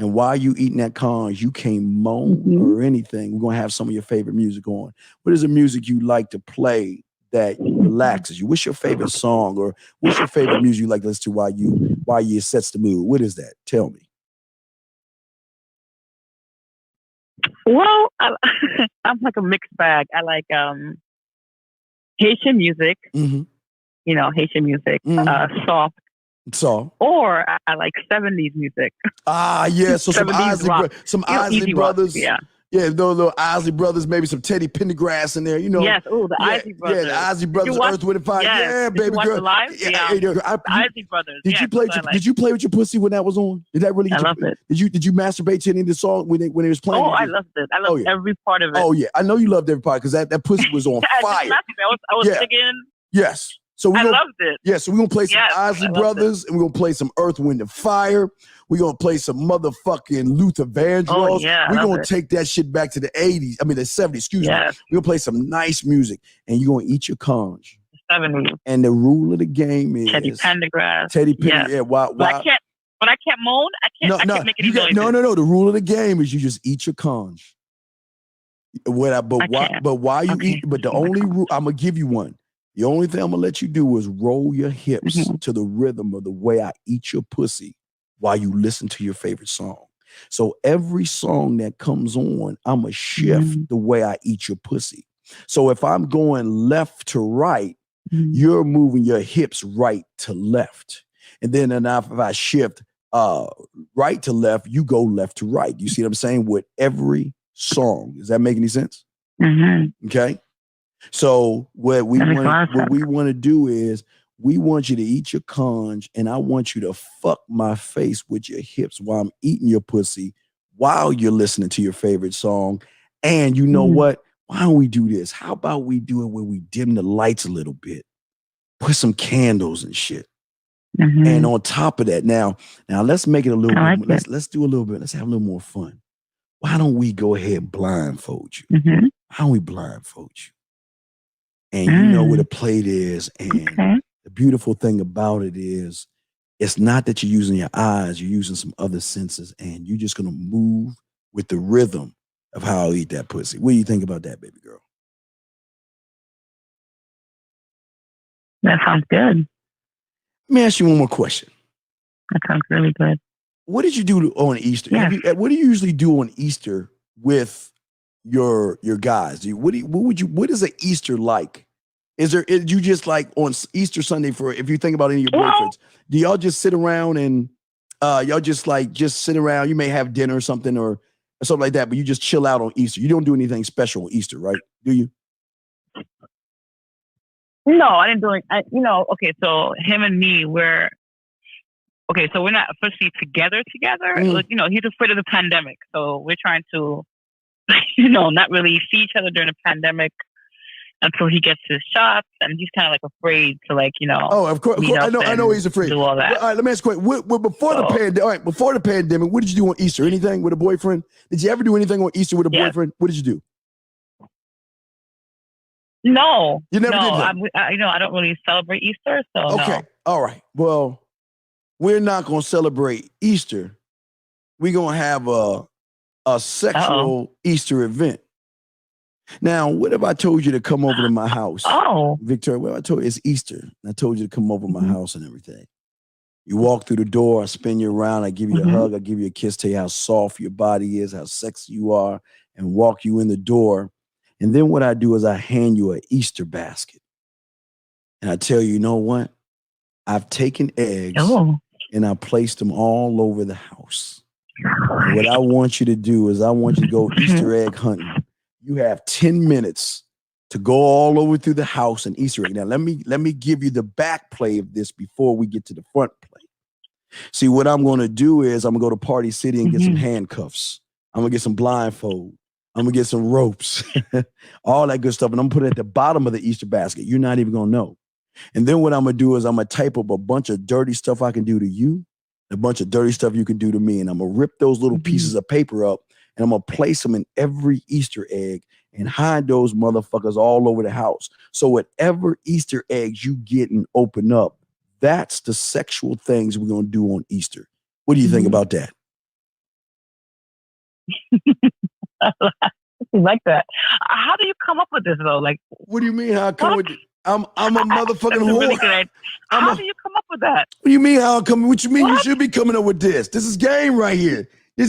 And while you eating that conch, you can't moan or anything. We're going to have some of your favorite music on. What is the music you like to play that relaxes you? What's your favorite song, or what's your favorite music you like to listen to while you sets the mood? What is that? Tell me. Well, I'm like a mixed bag. I like Haitian music. Mm-hmm. You know, Haitian music, soft. Or I like 70s music. Ah, yeah. So some Isley Brothers. Yeah. Yeah, those little Isley Brothers, maybe some Teddy Pendergrass in there, you know. Yes, the Isley Brothers. Yeah, the Isley Brothers, Earth, Wind, and Fire. Yes. Yeah, Did baby you watch girl. The live? The Isley Brothers. Did you play with your pussy when that was on? Did that really? I loved it. Did you masturbate to any of the song when it was playing? Oh, I loved it. I loved every part of it. Oh yeah, I know you loved every part because that pussy was on fire. I was singing. Yes. So I loved it. Yeah, so we're going to play some Isley Brothers, and we're going to play some Earth, Wind, and Fire. We're going to play some motherfucking Luther Vandross. Oh, yeah, we're going to take that shit back to the 80s. I mean, the 70s, excuse me. We're going to play some nice music, and you're going to eat your conch. 70s. And the rule of the game is... Teddy Pendergrass. Yeah, why? But I can't moan. I can't make any noises. No. The rule of the game is you just eat your conch. But while you eat... But the only rule... I'm going to give you one. The only thing I'm going to let you do is roll your hips to the rhythm of the way I eat your pussy while you listen to your favorite song. So every song that comes on, I'm going to shift the way I eat your pussy. So if I'm going left to right, you're moving your hips right to left. And then if I shift right to left, you go left to right. You see what I'm saying? With every song. Does that make any sense? Okay. So what we want to do is we want you to eat your conch, and I want you to fuck my face with your hips while I'm eating your pussy while you're listening to your favorite song. And you know what? Why don't we do this? How about we do it where we dim the lights a little bit, put some candles and shit. And on top of that, now let's make it a little bit. Let's do a little bit. Let's have a little more fun. Why don't we go ahead and blindfold you? Why don't we blindfold you? And you know what a plate is. And the beautiful thing about it is it's not that you're using your eyes, you're using some other senses, and you're just going to move with the rhythm of how I eat that pussy. What do you think about that, baby girl? That sounds good. Let me ask you one more question. That sounds really good. What did you do on Easter? Yeah. What do you usually do on Easter with your guys? What is an Easter like? You just like on Easter Sunday, for if you think about any of your boyfriends, do y'all just sit around and y'all just sit around? You may have dinner or something or something like that, but you just chill out on Easter. You don't do anything special on Easter, right? Do you? No, I didn't do it. Okay, so him and me, we're not officially together. Like, he's afraid of the pandemic, so we're trying to, not really see each other during the pandemic until he gets his shots, and he's kind of like afraid to Oh, of course. I know he's afraid. Do all that. All right, let me ask you a question. Before the pandemic, what did you do on Easter? Anything with a boyfriend? Did you ever do anything on Easter with a boyfriend? What did you do? No. You never did that? I don't really celebrate Easter, so okay. No. All right. Well, we're not going to celebrate Easter. We're going to have a sexual Easter event. Now, what if I told you to come over to my house? Oh. Victoria, what if I told you it's Easter? I told you to come over to my house and everything. You walk through the door, I spin you around, I give you a hug, I give you a kiss, tell you how soft your body is, how sexy you are, and walk you in the door. And then what I do is I hand you an Easter basket. And I tell you, you know what? I've taken eggs and I placed them all over the house. And what I want you to do is I want you to go Easter egg hunting. You have 10 minutes to go all over through the house and Easter egg. Now, let me give you the back play of this before we get to the front play. See, what I'm going to do is I'm going to go to Party City and get some handcuffs. I'm going to get some blindfold. I'm going to get some ropes, all that good stuff. And I'm going to put it at the bottom of the Easter basket. You're not even going to know. And then what I'm going to do is I'm going to type up a bunch of dirty stuff I can do to you, a bunch of dirty stuff you can do to me. And I'm going to rip those little pieces of paper up and I'm going to place them in every Easter egg and hide those motherfuckers all over the house. So whatever Easter eggs you get and open up, that's the sexual things we're going to do on Easter. What do you think about that? Like that. How do you come up with this though? Like, what do you mean? How I come with? I'm a motherfucking whore. Really good. How do you come up with that? What do you mean? How I come? What you mean? What? You should be coming up with this. This is game right here. This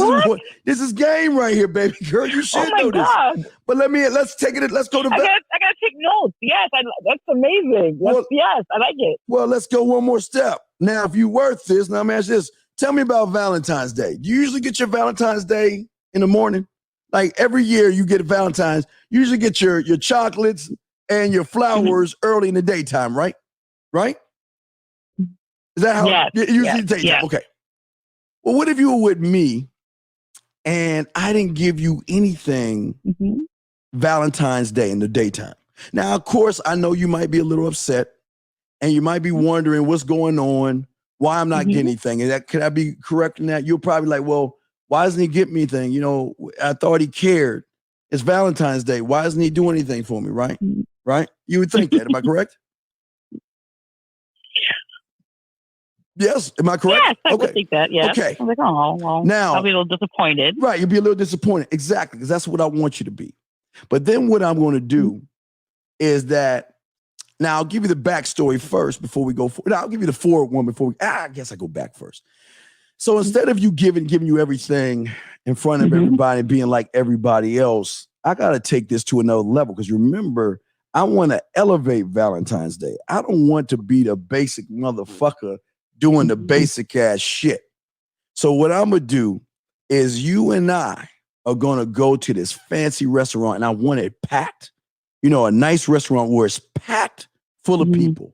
is game right here, baby girl. You should know God. this. But let's take it. Let's go to. I gotta take notes. Yes, that's amazing. Yes, I like it. Well, let's go one more step. Now, if you worth this, now I'm asking this. Tell me about Valentine's Day. Do you usually get your Valentine's Day in the morning? Like every year you get Valentine's, you usually get your chocolates and your flowers early in the daytime, right? Right? Is that how you usually daytime? Yes. Okay. Well, what if you were with me and I didn't give you anything Valentine's Day in the daytime? Now, of course, I know you might be a little upset and you might be wondering what's going on, why I'm not getting anything. And could I be correct in that? You're probably like, well, why doesn't he get me anything? You know, I thought he cared. It's Valentine's Day. Why doesn't he do anything for me? Right? Right? You would think that. Am I correct? Yes. Am I correct? Yes, I would think that. Yeah. Okay. I was like, oh, well, now, I'll be a little disappointed. Right. You'll be a little disappointed. Exactly. Because that's what I want you to be. But then what I'm going to do is that, now I'll give you the backstory first before we go forward. I'll give you the forward one before I guess I go back first. So instead of you giving you everything in front of everybody and being like everybody else, I got to take this to another level. Because remember, I want to elevate Valentine's Day. I don't want to be the basic motherfucker doing the basic ass shit. So what I'm going to do is you and I are going to go to this fancy restaurant, and I want it packed. You know, a nice restaurant where it's packed full of people.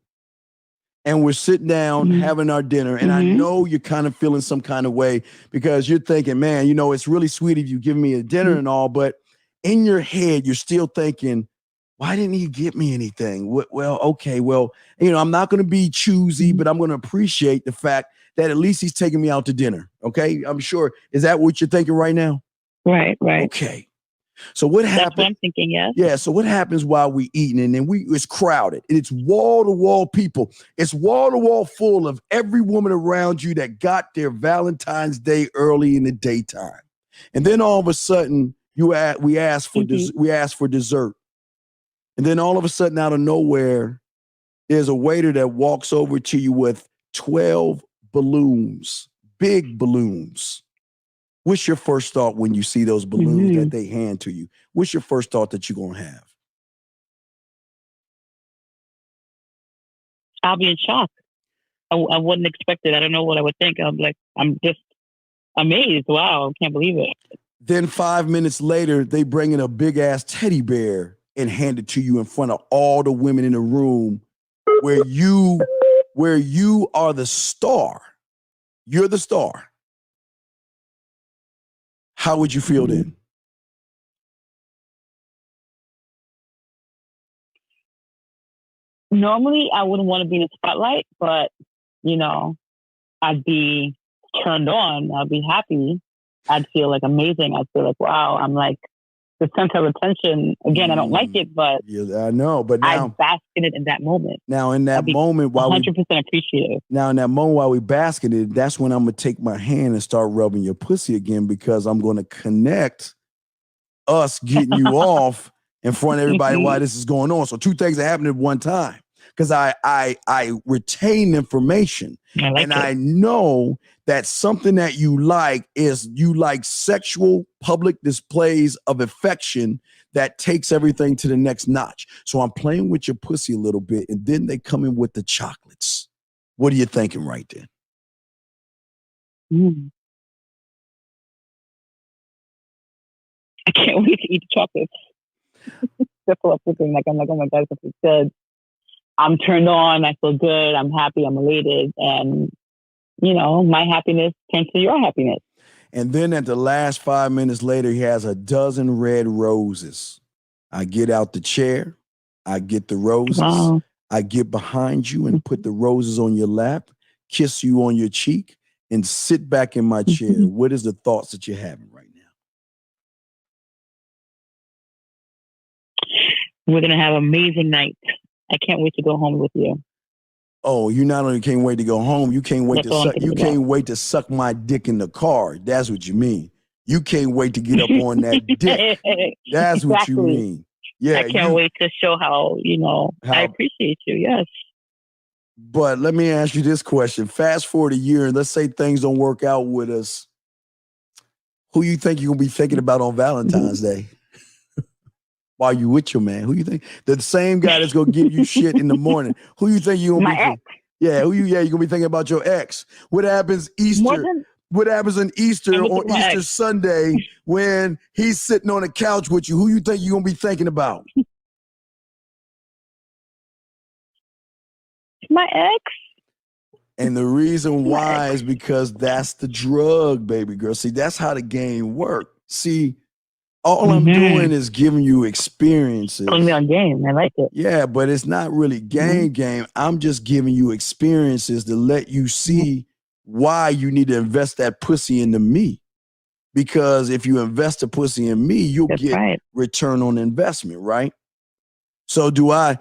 And we're sitting down having our dinner. And I know you're kind of feeling some kind of way because you're thinking, man, you know, it's really sweet of you giving me a dinner and all. But in your head, you're still thinking, why didn't he get me anything? Well, okay, well, you know, I'm not going to be choosy, but I'm going to appreciate the fact that at least he's taking me out to dinner. Okay, I'm sure. Is that what you're thinking right now? Right. Okay. So what happens? That's what I'm thinking, yes. Yeah, so what happens while we eating and then it's crowded and it's wall-to-wall people. It's wall-to-wall full of every woman around you that got their Valentine's Day early in the daytime. And then all of a sudden we ask for dessert. And then all of a sudden out of nowhere, there's a waiter that walks over to you with 12 balloons, big balloons. What's your first thought when you see those balloons that they hand to you? What's your first thought that you're going to have? I'll be in shock. I wouldn't expect it. I don't know what I would think. I'm just amazed. Wow, I can't believe it. Then 5 minutes later, they bring in a big ass teddy bear and hand it to you in front of all the women in the room where you are the star. You're the star. How would you feel then? Normally, I wouldn't want to be in the spotlight, but, you know, I'd be turned on. I'd be happy. I'd feel like amazing. I'd feel like, wow, I'm like the center of attention. Again, I don't like it, but yeah, I know. But now I bask in it in that moment. Now, in that moment, while 100% appreciative. Now, in that moment while we bask in it, that's when I'm gonna take my hand and start rubbing your pussy again because I'm gonna connect us getting you off in front of everybody while this is going on. So two things are happening at one time because I retain information and I know that something that you like is you like sexual public displays of affection that takes everything to the next notch. So I'm playing with your pussy a little bit and then they come in with the chocolates. What are you thinking right then? I can't wait to eat the chocolates. I'm like, oh my God, this is good. I'm turned on. I feel good. I'm happy. I'm elated. And, you know, my happiness turns to your happiness. And then at the last 5 minutes later, he has a dozen red roses. I get out the chair. I get the roses. Wow. I get behind you and put the roses on your lap, kiss you on your cheek, and sit back in my chair. What is the thoughts that you're having right now? We're going to have an amazing night. I can't wait to go home with you. Oh, you not only can't wait to go home, you can't wait to suck my dick in the car. That's what you mean. You can't wait to get up on that dick. That's what you mean. Yeah, I can't wait to show how I appreciate you. Yes. But let me ask you this question. Fast forward a year, and let's say things don't work out with us. Who you think you're going to be thinking about on Valentine's Day? While you with your man? Who you think? The same guy that's going to give you shit in the morning. Who you think you're going to be thinking? Yeah, you're going to be thinking about your ex. What happens Easter? What happens on Easter on Easter Sunday when he's sitting on the couch with you? Who you think you're going to be thinking about? My ex. And the reason why is because that's the drug, baby girl. See, that's how the game works. See, all I'm doing is giving you experiences. Putting me on game. I like it. Yeah, but it's not really game. I'm just giving you experiences to let you see why you need to invest that pussy into me. Because if you invest the pussy in me, you'll get return on investment, right? So that's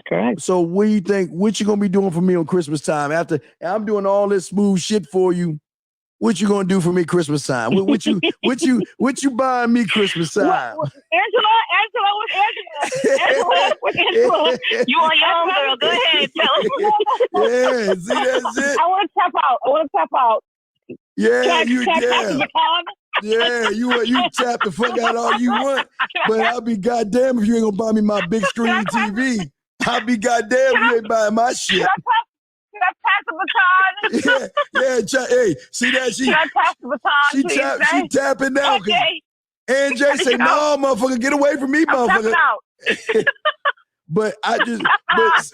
correct. So what do you think? What you gonna be doing for me on Christmas time? After I'm doing all this smooth shit for you, what you gonna do for me Christmas time? What you buying me Christmas time? Angela. You on your own, girl. Go ahead. Tell us. Yeah, see that's it. I want to tap out. Yeah, you tap the fuck out all you want, but I'll be goddamn if you ain't gonna buy me my big screen TV. I'll be goddamn if you ain't buying my shit. Should I pass the baton? Hey, see that Should I pass the baton? She tapping now. Okay. And Jay say, "No, motherfucker, get away from me, motherfucker." But I just,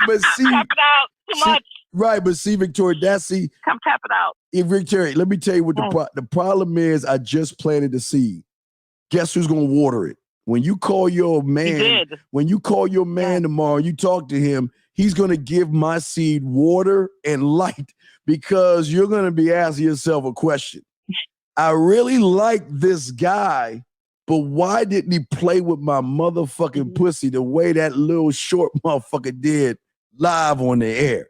but see, tap it out too much. Right, but see, Victoria, come tap it out. Victoria, let me tell you what the problem is. I just planted the seed. Guess who's gonna water it? When you call your man, tomorrow, you talk to him, he's gonna give my seed water and light because you're gonna be asking yourself a question. I really like this guy, but why didn't he play with my motherfucking pussy the way that little short motherfucker did live on the air?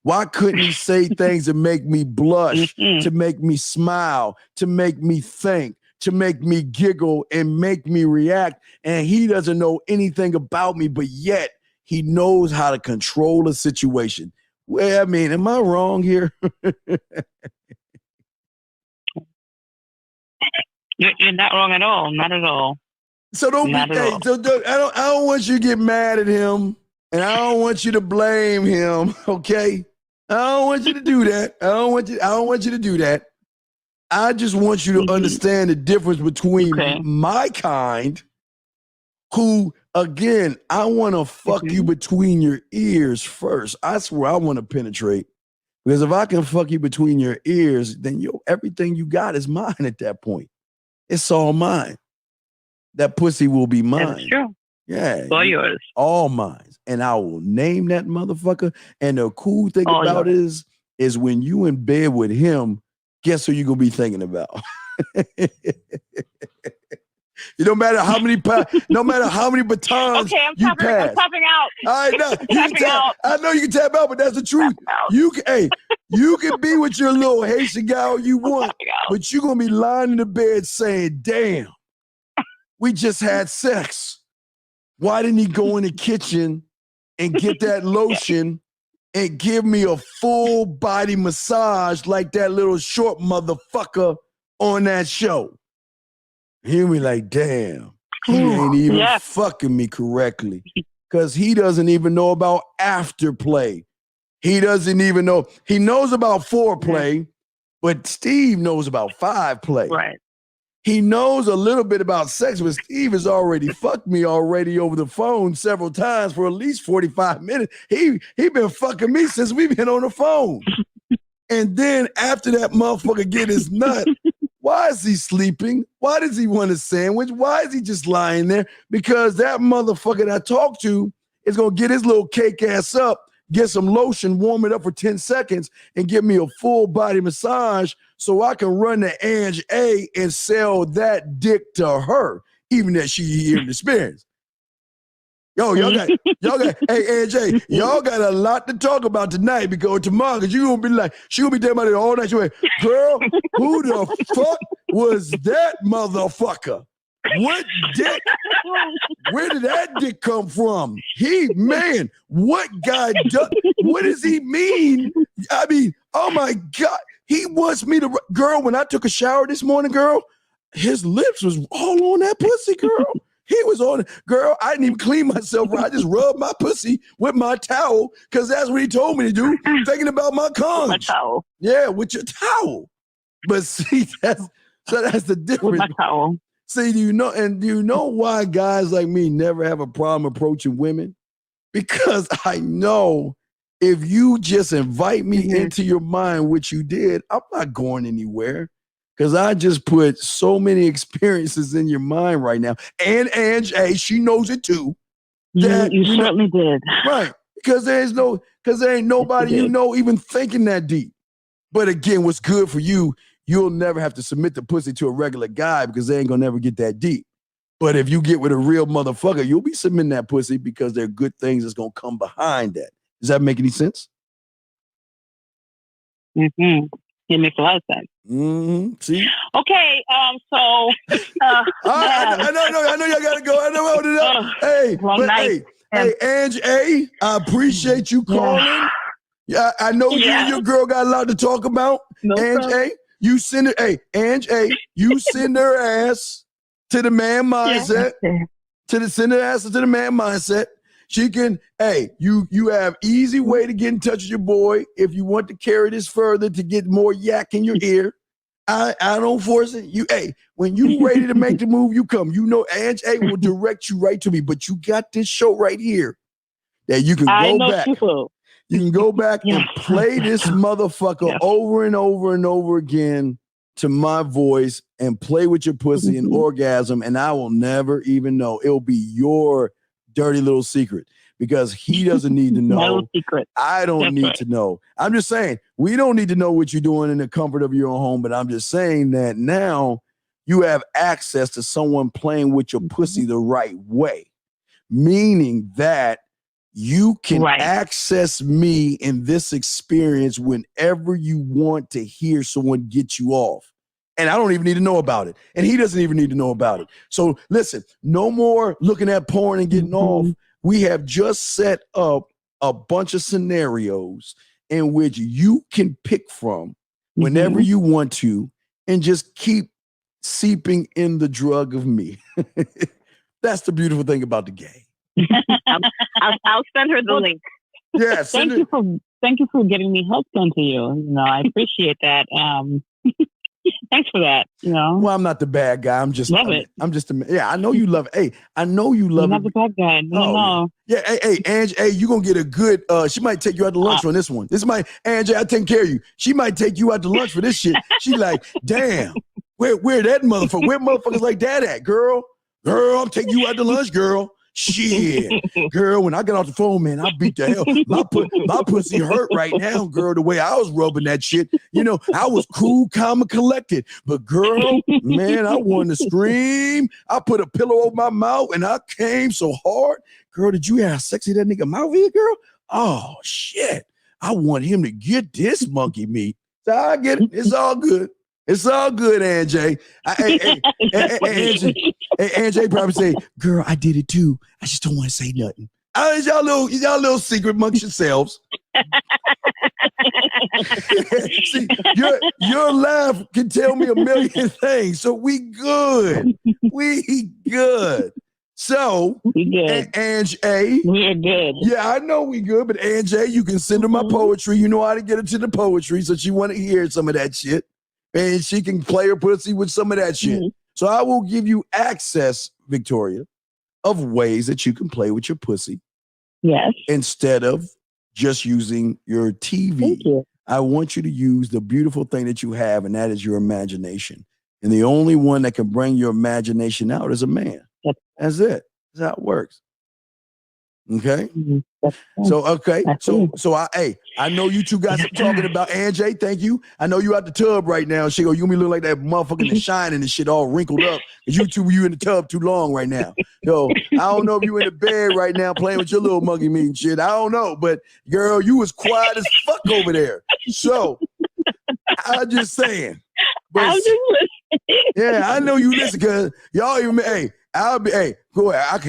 Why couldn't he say things that make me blush, to make me smile, to make me think, to make me giggle and make me react? And he doesn't know anything about me, but yet he knows how to control a situation. Well, I mean, am I wrong here? You're not wrong at all. Not at all. So I don't want you to get mad at him, and I don't want you to blame him. Okay. I don't want you to do that. I don't want you to do that. I just want you to understand the difference between my kind, who, again, I want to fuck you between your ears first. I swear I want to penetrate. Because if I can fuck you between your ears, then everything you got is mine at that point. It's all mine. That pussy will be mine. That's true. Yeah. All yours. All mine. And I will name that motherfucker. And the cool thing about it is when you in bed with him, guess who you gonna be thinking about? No matter how many batons you pass. I'm tapping out. I know I know you can tap out, but that's the truth. You can be with your little Haitian guy all you want, but you're gonna be lying in the bed saying, "Damn, we just had sex. Why didn't he go in the kitchen and get that lotion and give me a full body massage like that little short motherfucker on that show?" He'll be like, "Damn, he ain't even fucking me correctly." Because he doesn't even know about afterplay. He doesn't even know. He knows about foreplay, but Steve knows about five play. Right. He knows a little bit about sex, but Steve has already fucked me already over the phone several times for at least 45 minutes. He been fucking me since we've been on the phone. And then after that motherfucker get his nut, why is he sleeping? Why does he want a sandwich? Why is he just lying there? Because that motherfucker that I talked to is going to get his little cake ass up, get some lotion, warm it up for 10 seconds, and give me a full body massage so I can run to Ange A and sell that dick to her, even that she here in the experience. Y'all got, hey, Ange A, y'all got a lot to talk about tonight because tomorrow, because you're going to be like, she going to be talking about it all night. She went, "Girl, who the fuck was that motherfucker? Where did that dick come from? What guy does? What does he mean? I mean, oh my God. He wants me to, girl, when I took a shower this morning, girl, his lips was all on that pussy, girl. He was on it. Girl, I didn't even clean myself. I just rubbed my pussy with my towel because that's what he told me to do, thinking about my conch. My towel. Yeah, with your towel. But see, that's the difference. With my towel. See, do you know why guys like me never have a problem approaching women? Because I know if you just invite me into your mind, which you did, I'm not going anywhere. Because I just put so many experiences in your mind right now. And Ange, she knows it too. You certainly did. Right. Because there ain't nobody even thinking that deep. But again, what's good for you, you'll never have to submit the pussy to a regular guy because they ain't gonna never get that deep. But if you get with a real motherfucker, you'll be submitting that pussy because there are good things that's gonna come behind that. Does that make any sense? Mm-hmm. It makes a lot of sense. Mm-hmm. See? Okay, I know y'all gotta go. I know. Hey, Ange, I appreciate you calling. Yeah, I know you and your girl got a lot to talk about. No Ange, you send it. Hey, Ange, you send her ass to the man mindset. Send her ass to the man mindset. She can, you have easy way to get in touch with your boy if you want to carry this further to get more yak in your ear. I don't force it. When you ready to make the move, you come. You know, Ange will direct you right to me. But you got this show right here that you can go back. You can go back and play this motherfucker over and over and over again to my voice and play with your pussy and orgasm, and I will never even know. It'll be your dirty little secret because he doesn't need to know. My little secret. I don't need to know. I'm just saying, we don't need to know what you're doing in the comfort of your own home, but I'm just saying that now you have access to someone playing with your pussy the right way, meaning that you can access me in this experience whenever you want to hear someone get you off. And I don't even need to know about it. And he doesn't even need to know about it. So listen, no more looking at porn and getting off. We have just set up a bunch of scenarios in which you can pick from whenever you want to and just keep seeping in the drug of me. That's the beautiful thing about the game. I'll send her the link. Yeah, thank you for getting me hooked onto you. I appreciate that. Thanks for that. Well, I'm not the bad guy. I'm just I know you love it. Hey, I know you love You're it. not the bad guy. No. Yeah, hey, Ange, you gonna get a good. She might take you out to lunch on this one. This might, Ange, I take care of you. She might take you out to lunch for this shit. She like, damn, where that motherfucker? Where motherfuckers like that at, girl? Girl, I'm taking you out to lunch, girl. Shit, girl, when I get off the phone, man, I beat the hell. My pussy hurt right now, girl, the way I was rubbing that shit. I was cool, calm, and collected. But girl, man, I wanted to scream. I put a pillow over my mouth and I came so hard. Girl, did you hear how sexy that nigga mouth is, girl? Oh, shit. I want him to get this monkey meat. So I get it. It's all good. It's all good, Ange. Ange probably say, girl, I did it too. I just don't want to say nothing. Y'all little secret amongst yourselves. See, your laugh can tell me a million things. So we good. We good. So, Ange, we're good. Yeah, I know we good, but Ange, you can send her my poetry. You know how to get her to the poetry, so she want to hear some of that shit. And she can play her pussy with some of that shit. So I will give you access, Victoria, of ways that you can play with your pussy. Yes. Instead of just using your TV. Thank you. I want you to use the beautiful thing that you have, and that is your imagination. And the only one that can bring your imagination out is a man. Yep. That's it. That's how it works. Okay. So I know you two got some talking about. Ange, thank you. I know you out the tub right now. She go, you gonna look like that motherfucker in the Shining and shit all wrinkled up. Cause you in the tub too long right now. Yo, I don't know if you in the bed right now playing with your little monkey meat and shit. I don't know, but girl, you was quiet as fuck over there. So I'm just saying. I'm just listening. Yeah, I know you listen, cause y'all even go ahead.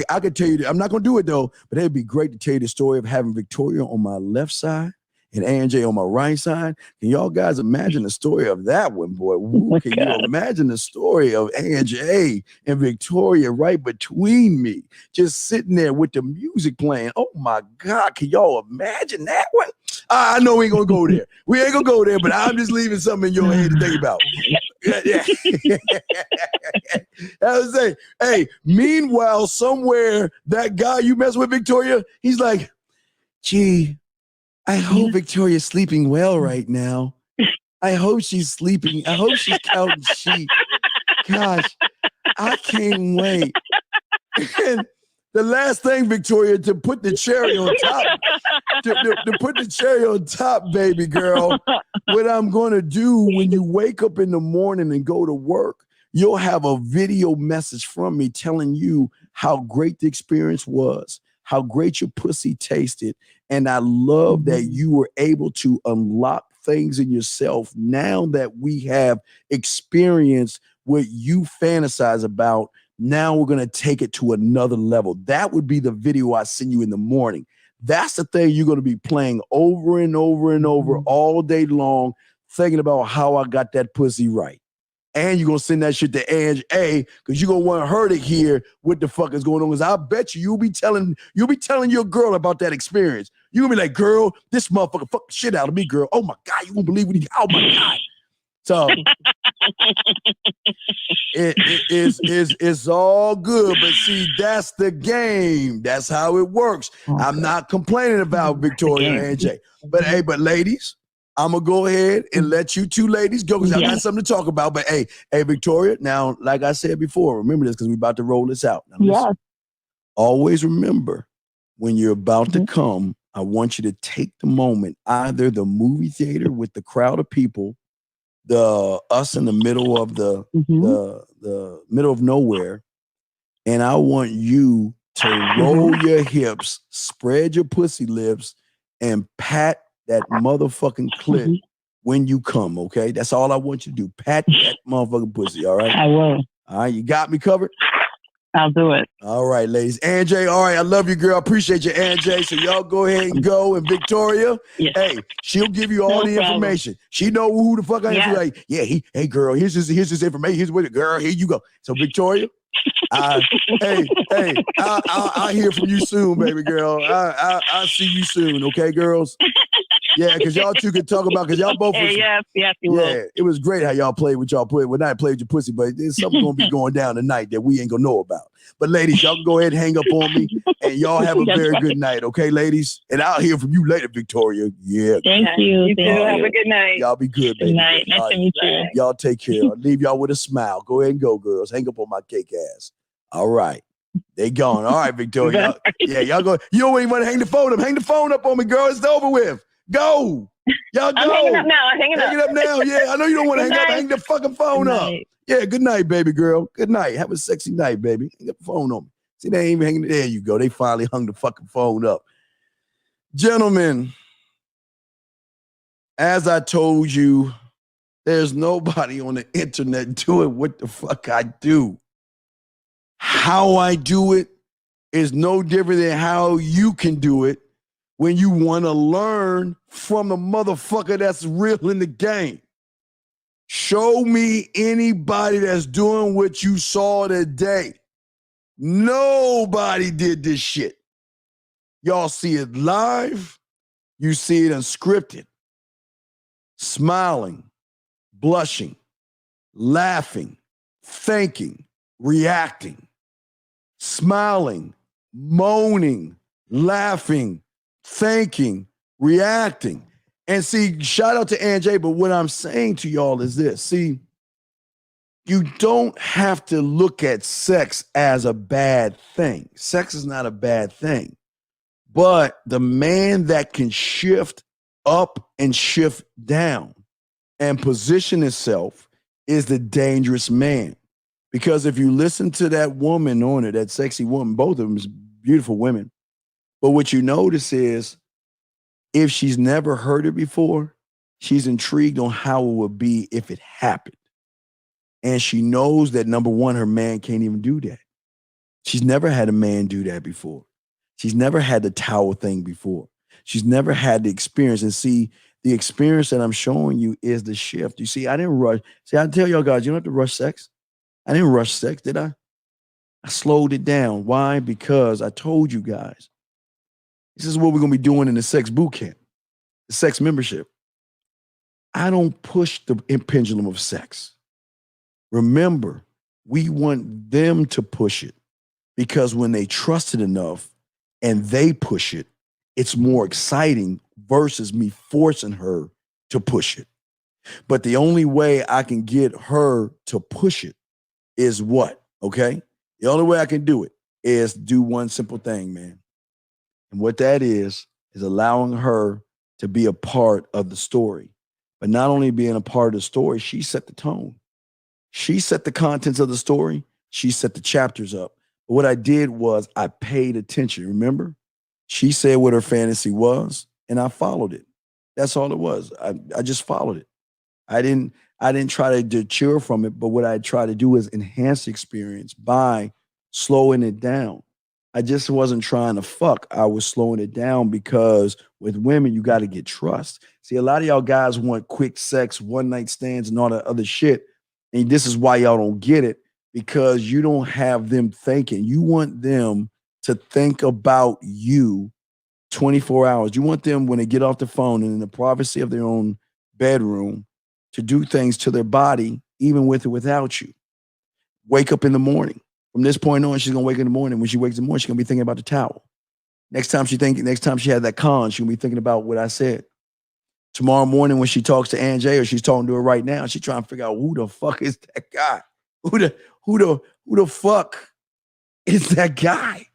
I could tell you that. I'm not gonna do it though, but it'd be great to tell you the story of having Victoria on my left side and AJ on my right side. Can y'all guys imagine the story of that one, boy? Woo, can you imagine the story of AJ and Victoria right between me, just sitting there with the music playing? Oh my God, can y'all imagine that one? I know we ain't gonna go there. We ain't gonna go there, but I'm just leaving something in your head to think about. Yeah. I was saying, hey, meanwhile, somewhere that guy you mess with, Victoria, he's like, gee, I hope Victoria's sleeping well right now. I hope she's sleeping. I hope she's counting sheep. Gosh, I can't wait. And the last thing, Victoria, to put the cherry on top, to put the cherry on top, baby girl, what I'm going to do when you wake up in the morning and go to work, you'll have a video message from me telling you how great the experience was, how great your pussy tasted. And I love that you were able to unlock things in yourself now that we have experienced what you fantasize about. Now we're going to take it to another level. That would be the video I send you in the morning. That's the thing you're going to be playing over and over and over all day long, thinking about how I got that pussy right. And you're going to send that shit to Ange A, because you're going to want her to hear what the fuck is going on. Because I bet you'll be telling your girl about that experience. You're going to be like, girl, this motherfucker fucked the shit out of me, girl. Oh my God, you won't believe what he, oh my God. So it's all good, but see, that's the game. That's how it works. Okay. I'm not complaining about Victoria and AJ. But ladies, I'm gonna go ahead and let you two ladies go because I got something to talk about. But hey, Victoria, now, like I said before, remember this because we're about to roll this out. Now, listen, always remember when you're about to come, I want you to take the moment, either the movie theater with the crowd of people, us in the middle of the middle of nowhere, and I want you to roll your hips, spread your pussy lips, and pat that motherfucking clit when you come, okay? That's all I want you to do. Pat that motherfucking pussy, all right? I will. All right, you got me covered? I'll do it. All right, ladies. Anjay, all right, I love you, girl. I appreciate you, Anjay. So y'all go ahead and go. And Victoria, hey, she'll give you all the information. She know who the fuck I am. She's like, hey, girl, here's this information. Here's what, girl, here you go. So Victoria, I'll hear from you soon, baby girl. I'll see you soon, okay, girls? Yeah, because y'all two could talk about, because y'all both was, yes, you will. Yeah, it was great how y'all played with y'all put. Well, not played your pussy, but there's something gonna be going down tonight that we ain't gonna know about. But ladies, y'all can go ahead and hang up on me, and y'all have a very good night, okay, ladies? And I'll hear from you later, Victoria. Yeah. Thank you. You too. Have a good night. Y'all be good, baby. Good night. Nice to meet you. Y'all take care. I'll leave y'all with a smile. Go ahead and go, girls. Hang up on my cake ass. All right. They gone. All right, Victoria. Y'all go. You don't even want to hang the phone up. Hang the phone up on me, girl. It's over with. Go. Y'all go. I'm hanging up now. Hang it up now. Yeah, I know you don't want to hang up. Hang the fucking phone up. Yeah, good night, baby girl. Good night. Have a sexy night, baby. Hang up the phone on me. See, they ain't even hanging. There you go. They finally hung the fucking phone up. Gentlemen, as I told you, there's nobody on the internet doing what the fuck I do. How I do it is no different than how you can do it when you want to learn from the motherfucker that's real in the game. Show me anybody that's doing what you saw today. Nobody did this shit. Y'all see it live. You see it unscripted. Smiling, blushing, laughing, thinking, reacting, smiling, moaning, laughing, thinking, reacting. And see, shout out to Anjay, but what I'm saying to y'all is this. See, you don't have to look at sex as a bad thing. Sex is not a bad thing. But the man that can shift up and shift down and position himself is the dangerous man. Because if you listen to that woman on it, that sexy woman, both of them is beautiful women. But what you notice is if she's never heard it before, she's intrigued on how it would be if it happened. And she knows that, number one, her man can't even do that. She's never had a man do that before. She's never had the towel thing before. She's never had the experience. And see, the experience that I'm showing you is the shift. You see, I didn't rush. See, I tell y'all guys, you don't have to rush sex. I didn't rush sex, did I? I slowed it down. Why? Because I told you guys, this is what we're going to be doing in the sex boot camp, the sex membership. I don't push the pendulum of sex. Remember, we want them to push it, because when they trust it enough and they push it, it's more exciting versus me forcing her to push it. But the only way I can get her to push it is what? Okay? The only way I can do it is do one simple thing, man. And what that is allowing her to be a part of the story. But not only being a part of the story, she set the tone. She set the contents of the story. She set the chapters up. But what I did was I paid attention. Remember? She said what her fantasy was, and I followed it. That's all it was. I just followed it. I didn't try to deter from it, but what I tried to do is enhance the experience by slowing it down. I just wasn't trying to fuck. I was slowing it down because with women, you got to get trust. See, a lot of y'all guys want quick sex, one night stands, and all that other shit. And this is why y'all don't get it, because you don't have them thinking. You want them to think about you 24 hours. You want them, when they get off the phone and in the privacy of their own bedroom, to do things to their body, even with or without you. Wake up in the morning. From this point on, she's gonna wake in the morning. When she wakes in the morning, she's gonna be thinking about the towel. Next time she had that con, she's gonna be thinking about what I said. Tomorrow morning, when she talks to Aunt Jay, or she's talking to her right now, she's trying to figure out who the fuck is that guy? Who the fuck is that guy?